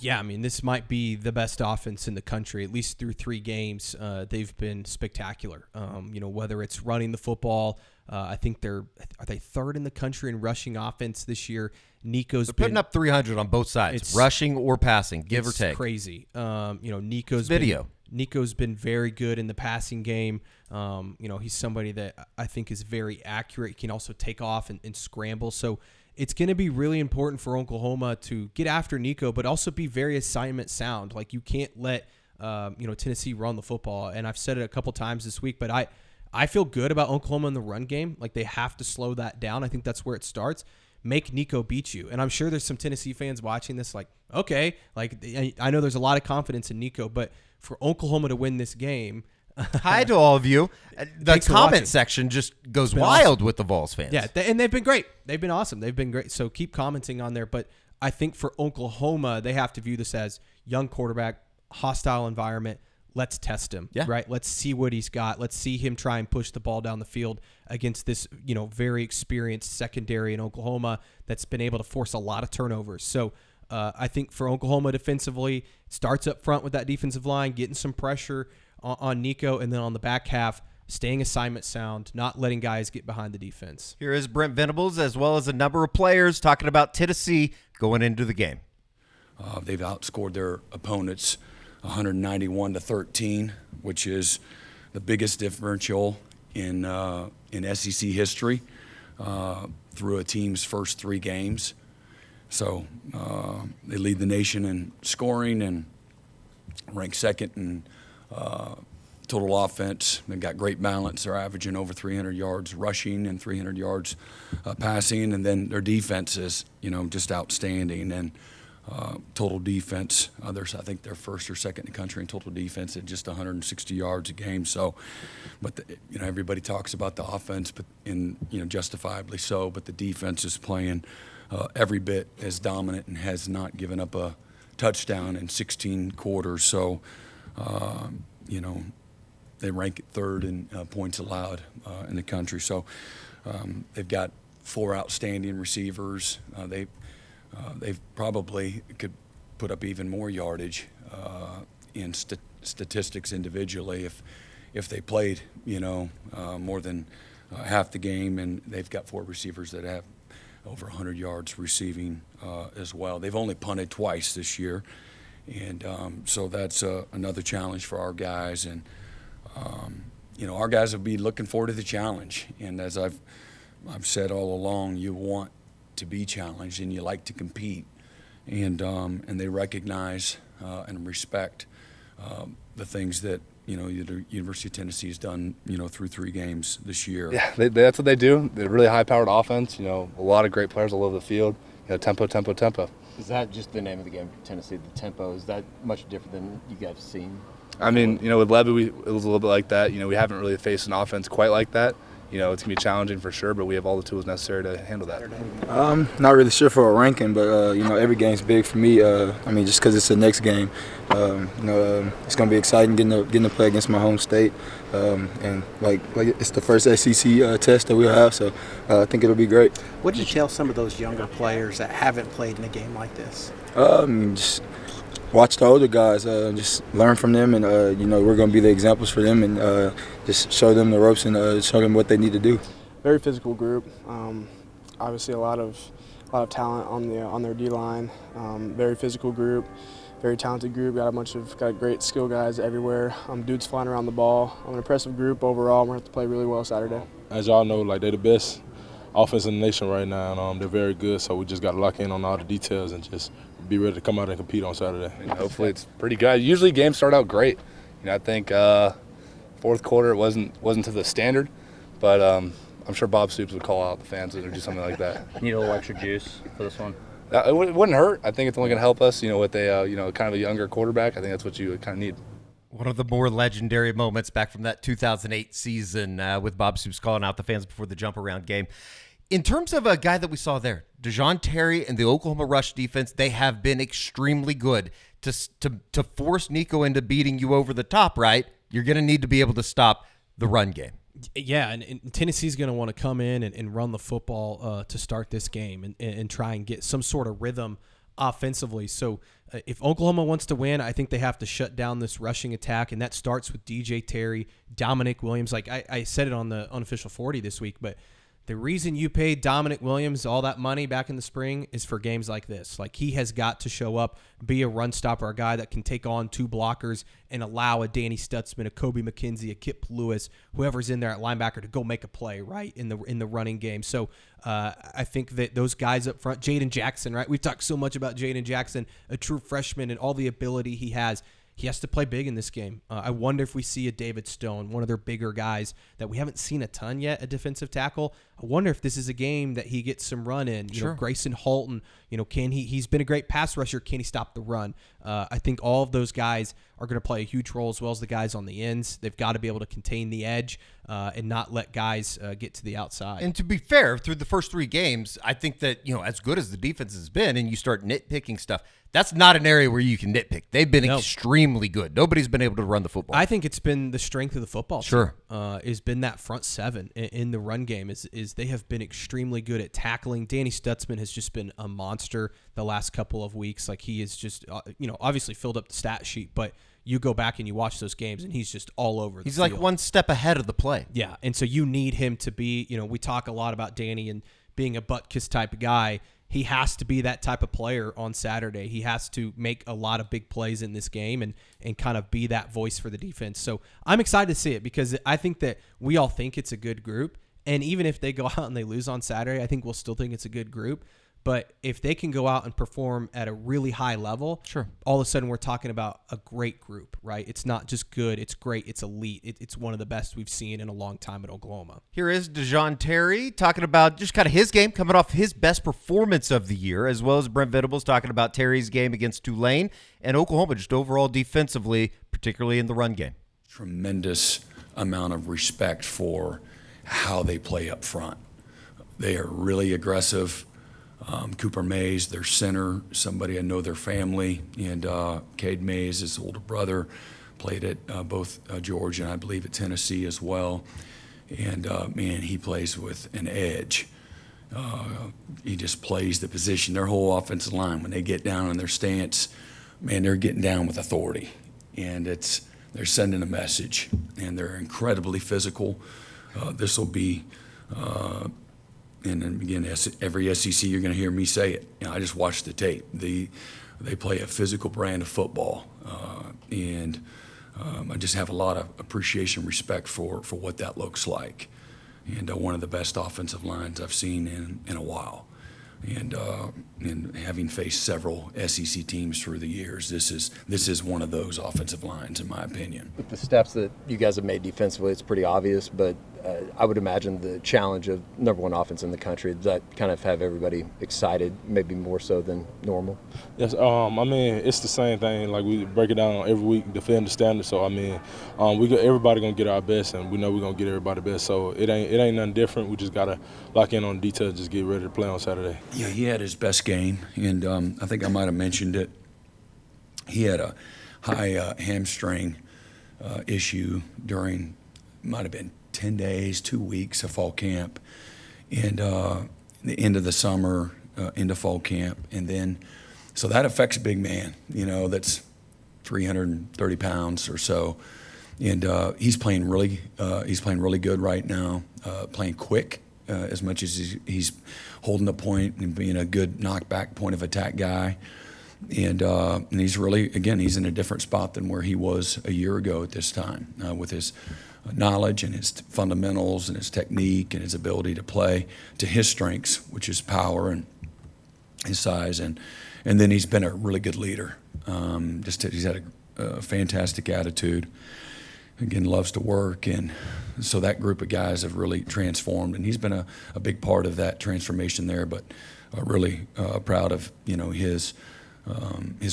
Yeah, I mean, this might be the best offense in the country, at least through 3 games. They've been spectacular. Whether it's running the football, I think are they 3rd in the country in rushing offense this year. They're putting up 300 on both sides, rushing or passing, give or take. It's crazy. Nico's been very good in the passing game. He's somebody that I think is very accurate. He can also take off and scramble. So it's going to be really important for Oklahoma to get after Nico, but also be very assignment sound. Like, you can't let Tennessee run the football. And I've said it a couple times this week, but I feel good about Oklahoma in the run game. Like, they have to slow that down. I think that's where it starts. Make Nico beat you. And I'm sure there's some Tennessee fans watching this like, okay, like, I know there's a lot of confidence in Nico, but for Oklahoma to win this game. Hi to all of you. The comment section just goes wild with the Vols fans. Yeah, and they've been great. They've been awesome. They've been great. So keep commenting on there. But I think for Oklahoma, they have to view this as young quarterback, hostile environment. Let's test him, right? Let's see what he's got. Let's see him try and push the ball down the field against this, very experienced secondary in Oklahoma that's been able to force a lot of turnovers. So I think for Oklahoma defensively, it starts up front with that defensive line, getting some pressure on Nico, and then on the back half, staying assignment sound, not letting guys get behind the defense. Here is Brent Venables, as well as a number of players, talking about Tennessee going into the game. They've outscored their opponents 191-13, which is the biggest differential in SEC history through a team's first 3 games. So they lead the nation in scoring and rank 2nd in total offense. They've got great balance. They're averaging over 300 yards rushing and 300 yards passing, and then their defense is, just outstanding. And total defense, I think they're 1st or 2nd in the country in total defense at just 160 yards a game. So, but everybody talks about the offense, but justifiably so. But the defense is playing every bit as dominant and has not given up a touchdown in 16 quarters. So, they rank 3rd in points allowed in the country. So they've got 4 outstanding receivers. They've probably could put up even more yardage in statistics individually if they played, more than half the game. And they've got 4 receivers that have over 100 yards receiving as well. They've only punted twice this year. And so that's another challenge for our guys. And, our guys will be looking forward to the challenge. And as I've said all along, you want to be challenged and you like to compete. And they recognize and respect the things that, the University of Tennessee has done, through 3 games this year. Yeah, that's what they do. They're really high-powered offense, a lot of great players all over the field. Tempo, tempo, tempo. Is that just the name of the game for Tennessee, the tempo? Is that much different than you guys have seen? I mean, with Levy, it was a little bit like that. We haven't really faced an offense quite like that. It's going to be challenging for sure, but we have all the tools necessary to handle that. Not really sure for a ranking, but, every game's big for me. Just because it's the next game. It's going to be exciting getting to play against my home state. And it's the first SEC test that we'll have, so I think it'll be great. What did you tell some of those younger players that haven't played in a game like this? Just watch the older guys, just learn from them, and we're going to be the examples for them, and just show them the ropes and show them what they need to do. Very physical group. Obviously, a lot of talent on their D line. Very physical group. Very talented group. Got great skill guys everywhere. Dudes flying around the ball. An impressive group overall. We're going to have to play really well Saturday. As y'all know, they're the best offense in the nation right now, and they're very good. So we just got to lock in on all the details and just be ready to come out and compete on Saturday. And hopefully it's pretty good. Usually games start out great. I think 4th quarter it wasn't to the standard, but I'm sure Bob Stoops would call out the fans or do something like that. Need a little extra juice for this one. It wouldn't hurt. I think it's only going to help us. With a kind of a younger quarterback, I think that's what you kind of need. One of the more legendary moments back from that 2008 season with Bob Stoops calling out the fans before the jump around game. In terms of a guy that we saw there, DeJoun Terry and the Oklahoma rush defense, they have been extremely good to force Nico into beating you over the top, right? You're going to need to be able to stop the run game. Yeah, and Tennessee's going to want to come in and run the football to start this game and try and get some sort of rhythm offensively. So if Oklahoma wants to win, I think they have to shut down this rushing attack, and that starts with DJ Terry, Dominic Williams. Like I said it on the Unofficial 40 this week, but the reason you paid Dominic Williams all that money back in the spring is for games like this. Like, he has got to show up, be a run stopper, a guy that can take on 2 blockers and allow a Danny Stutsman, a Kobe McKenzie, a Kip Lewis, whoever's in there at linebacker to go make a play, right, in the running game. So I think that those guys up front, Jaden Jackson, right? We've talked so much about Jaden Jackson, a true freshman, and all the ability he has. He has to play big in this game. I wonder if we see a David Stone, one of their bigger guys that we haven't seen a ton yet, a defensive tackle. I wonder if this is a game that he gets some run in. You know, Grayson Halton, can he's been a great pass rusher. Can he stop the run? I think all of those guys are going to play a huge role, as well as the guys on the ends. They've got to be able to contain the edge and not let guys get to the outside. And to be fair, through the first 3 games, I think that, as good as the defense has been, and you start nitpicking stuff, that's not an area where you can nitpick. They've been extremely good. Nobody's been able to run the football. I think it's been the strength of the football team. Has been that front 7 in the run game. Is they have been extremely good at tackling. Danny Stutsman has just been a monster the last couple of weeks. Like, he is just, obviously filled up the stat sheet, but you go back and you watch those games, and he's just all over the He's field. like one step ahead of the play. Yeah, and so you need him to be, we talk a lot about Danny and being a butt-kiss type of guy. He has to be that type of player on Saturday. He has to make a lot of big plays in this game and kind of be that voice for the defense. So I'm excited to see it, because I think that we all think it's a good group. And even if they go out and they lose on Saturday, I think we'll still think it's a good group. But if they can go out and perform at a really high level, all of a sudden we're talking about a great group, right? It's not just good, it's great, it's elite. It's one of the best we've seen in a long time at Oklahoma. Here is DeJoun Terry talking about just kind of his game, coming off his best performance of the year, as well as Brent Venables talking about Terry's game against Tulane and Oklahoma just overall defensively, particularly in the run game. Tremendous amount of respect for how they play up front. They are really aggressive. Cooper Mays, their center, somebody I know their family, and Cade Mays, his older brother, played at both Georgia and I believe at Tennessee as well. And, man, he plays with an edge. He just plays the position. Their whole offensive line, when they get down in their stance, man, they're getting down with authority. And they're sending a message, and they're incredibly physical. This will be and then again, every SEC you're going to hear me say it. I just watched the tape. They play a physical brand of football, and I just have a lot of appreciation, respect for what that looks like. And one of the best offensive lines I've seen in a while. And having faced several SEC teams through the years, this is one of those offensive lines, in my opinion. With the steps that you guys have made defensively, it's pretty obvious, but I would imagine the challenge of #1 offense in the country, does that kind of have everybody excited, maybe more so than normal? Yes, I mean, it's the same thing. Like, we break it down every week, defend the standard. So, I mean, everybody going to get our best, and we know we're going to get everybody best. So, it ain't nothing different. We just got to lock in on the details, just get ready to play on Saturday. Yeah, he had his best game, and I think I might have mentioned it. He had a high hamstring issue during, might have been 10 days, 2 weeks of fall camp, and the end of the summer, into fall camp. And then, so that affects a big man, that's 330 pounds or so. And he's playing really good right now, playing quick as much as he's holding the point and being a good knockback point of attack guy. And he's really, again, he's in a different spot than where he was a year ago at this time, with his knowledge and his fundamentals and his technique and his ability to play to his strengths, which is power and his size. And then he's been a really good leader. He's had a fantastic attitude. Again, loves to work. And so that group of guys have really transformed. And he's been a big part of that transformation there, but really proud of, his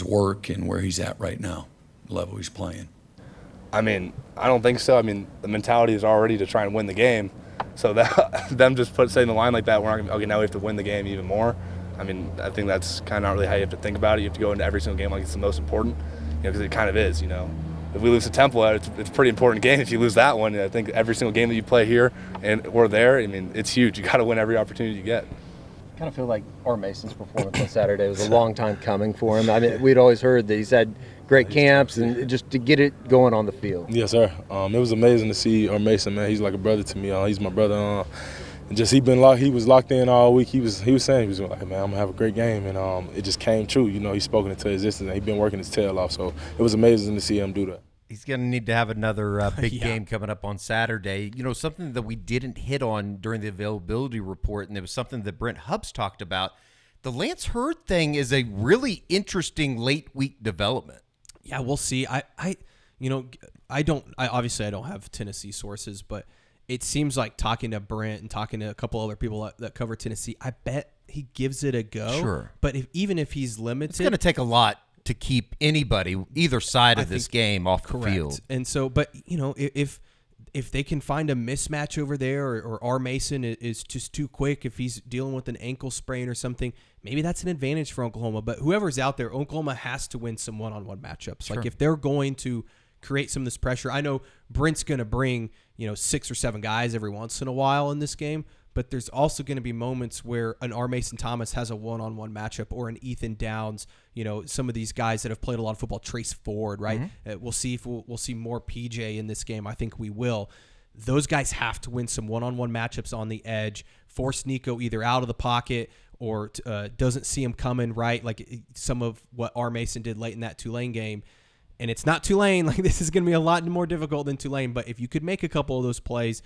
work and where he's at right now, the level he's playing. I mean, I don't think so. I mean, the mentality is already to try and win the game. So that them just saying the line like that, we're not gonna, okay, now we have to win the game even more. I mean, I think that's kind of not really how you have to think about it. You have to go into every single game like it's the most important, because it kind of is, If we lose to Temple, it's a pretty important game. If you lose that one, I think every single game that you play here or there, I mean, it's huge. You got to win every opportunity you get. kind of feel like R. Mason's performance on Saturday was a long time coming for him. I mean, we'd always heard that he's had great camps and just to get it going on the field. Yes, sir. It was amazing to see R. Mason, man. He's like a brother to me. He's my brother. And just he was locked in all week. He was saying, he was like, man, I'm gonna have a great game, and it just came true. You know, he's spoken into existence, and he's been working his tail off. So it was amazing to see him do that. He's going to need to have another big game coming up on Saturday. You know, something that we didn't hit on during the availability report, and it was something that Brent Hubbs talked about. The Lance Hurd thing is a really interesting late week development. Yeah, we'll see. I obviously I don't have Tennessee sources, but it seems like talking to Brent and talking to a couple other people that cover Tennessee, I bet he gives it a go. Sure. But even if he's limited, it's going to take a lot to keep anybody, either side of this game, off the field. And so, but, you know, if they can find a mismatch over there, or R. Mason is just too quick, if he's dealing with an ankle sprain or something, maybe that's an advantage for Oklahoma. But whoever's out there, Oklahoma has to win some one-on-one matchups. Sure. Like, if they're going to create some of this pressure, I know Brent's going to bring, 6 or 7 guys every once in a while in this game, but there's also going to be moments where an R. Mason Thomas has a one-on-one matchup, or an Ethan Downs, some of these guys that have played a lot of football, Trace Ford, right? Mm-hmm. We'll see if we'll see more PJ in this game. I think we will. Those guys have to win some one-on-one matchups on the edge, force Nico either out of the pocket or doesn't see him coming, right? Like some of what R. Mason did late in that Tulane game. And it's not Tulane. Like, this is going to be a lot more difficult than Tulane. But if you could make a couple of those plays,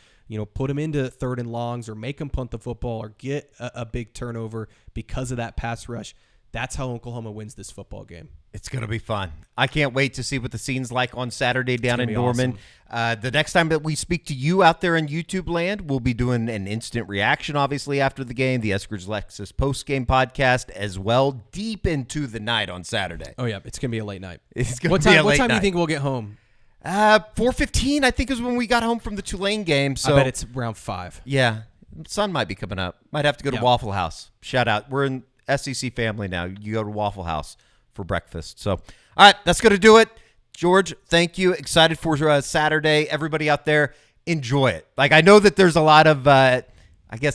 put them into 3rd and longs, or make them punt the football, or get a big turnover because of that pass rush, that's how Oklahoma wins this football game. It's going to be fun. I can't wait to see what the scene's like on Saturday down in Norman. Awesome. The next time that we speak to you out there in YouTube land, we'll be doing an instant reaction, obviously, after the game, the Eskridge Lexus post-game podcast as well, deep into the night on Saturday. Oh, yeah. It's going to be a late night. It's going to be a late night. What time do you think we'll get home? 4:15, I think, is when we got home from the Tulane game. So I bet it's around 5. Yeah. Sun might be coming up. Might have to go to Waffle House. Shout out. We're in SEC family now. You go to Waffle House for breakfast. So, all right, that's going to do it. George, thank you. Excited for Saturday. Everybody out there, enjoy it. Like, I know that there's a lot of,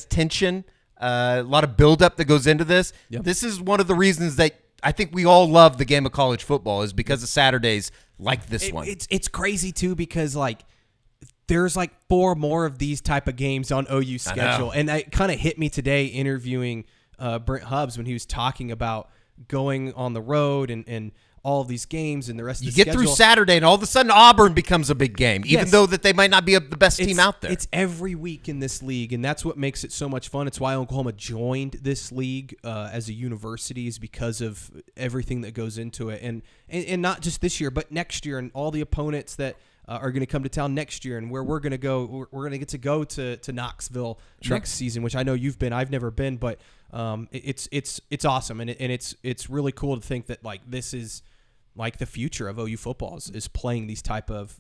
tension, a lot of buildup that goes into this. Yep. This is one of the reasons that I think we all love the game of college football, is because of Saturdays like this one. It's crazy, too, because, there's 4 more of these type of games on OU's schedule. And it kind of hit me today interviewing Brent Hubbs when he was talking about going on the road and all of these games and the rest of the schedule. You get through Saturday, and all of a sudden Auburn becomes a big game, even though that they might not be the best team out there. It's every week in this league, and that's what makes it so much fun. It's why Oklahoma joined this league as a university, is because of everything that goes into it. And not just this year, but next year, and all the opponents that are going to come to town next year, and where we're going to go. We're going to get to go to Knoxville next season, which I know you've been. I've never been, but it's awesome, and it's really cool to think that this is the future of OU football is playing these type of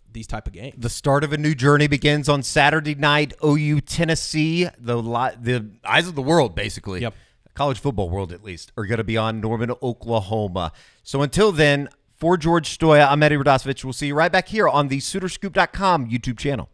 games. The start of a new journey begins on Saturday night. OU Tennessee, the eyes of the world, basically. Yep. College football world, at least, are going to be on Norman, Oklahoma. So until then, for George Stoya, I'm Eddie Radosevich. We'll see you right back here on the SoonerScoop.com YouTube channel.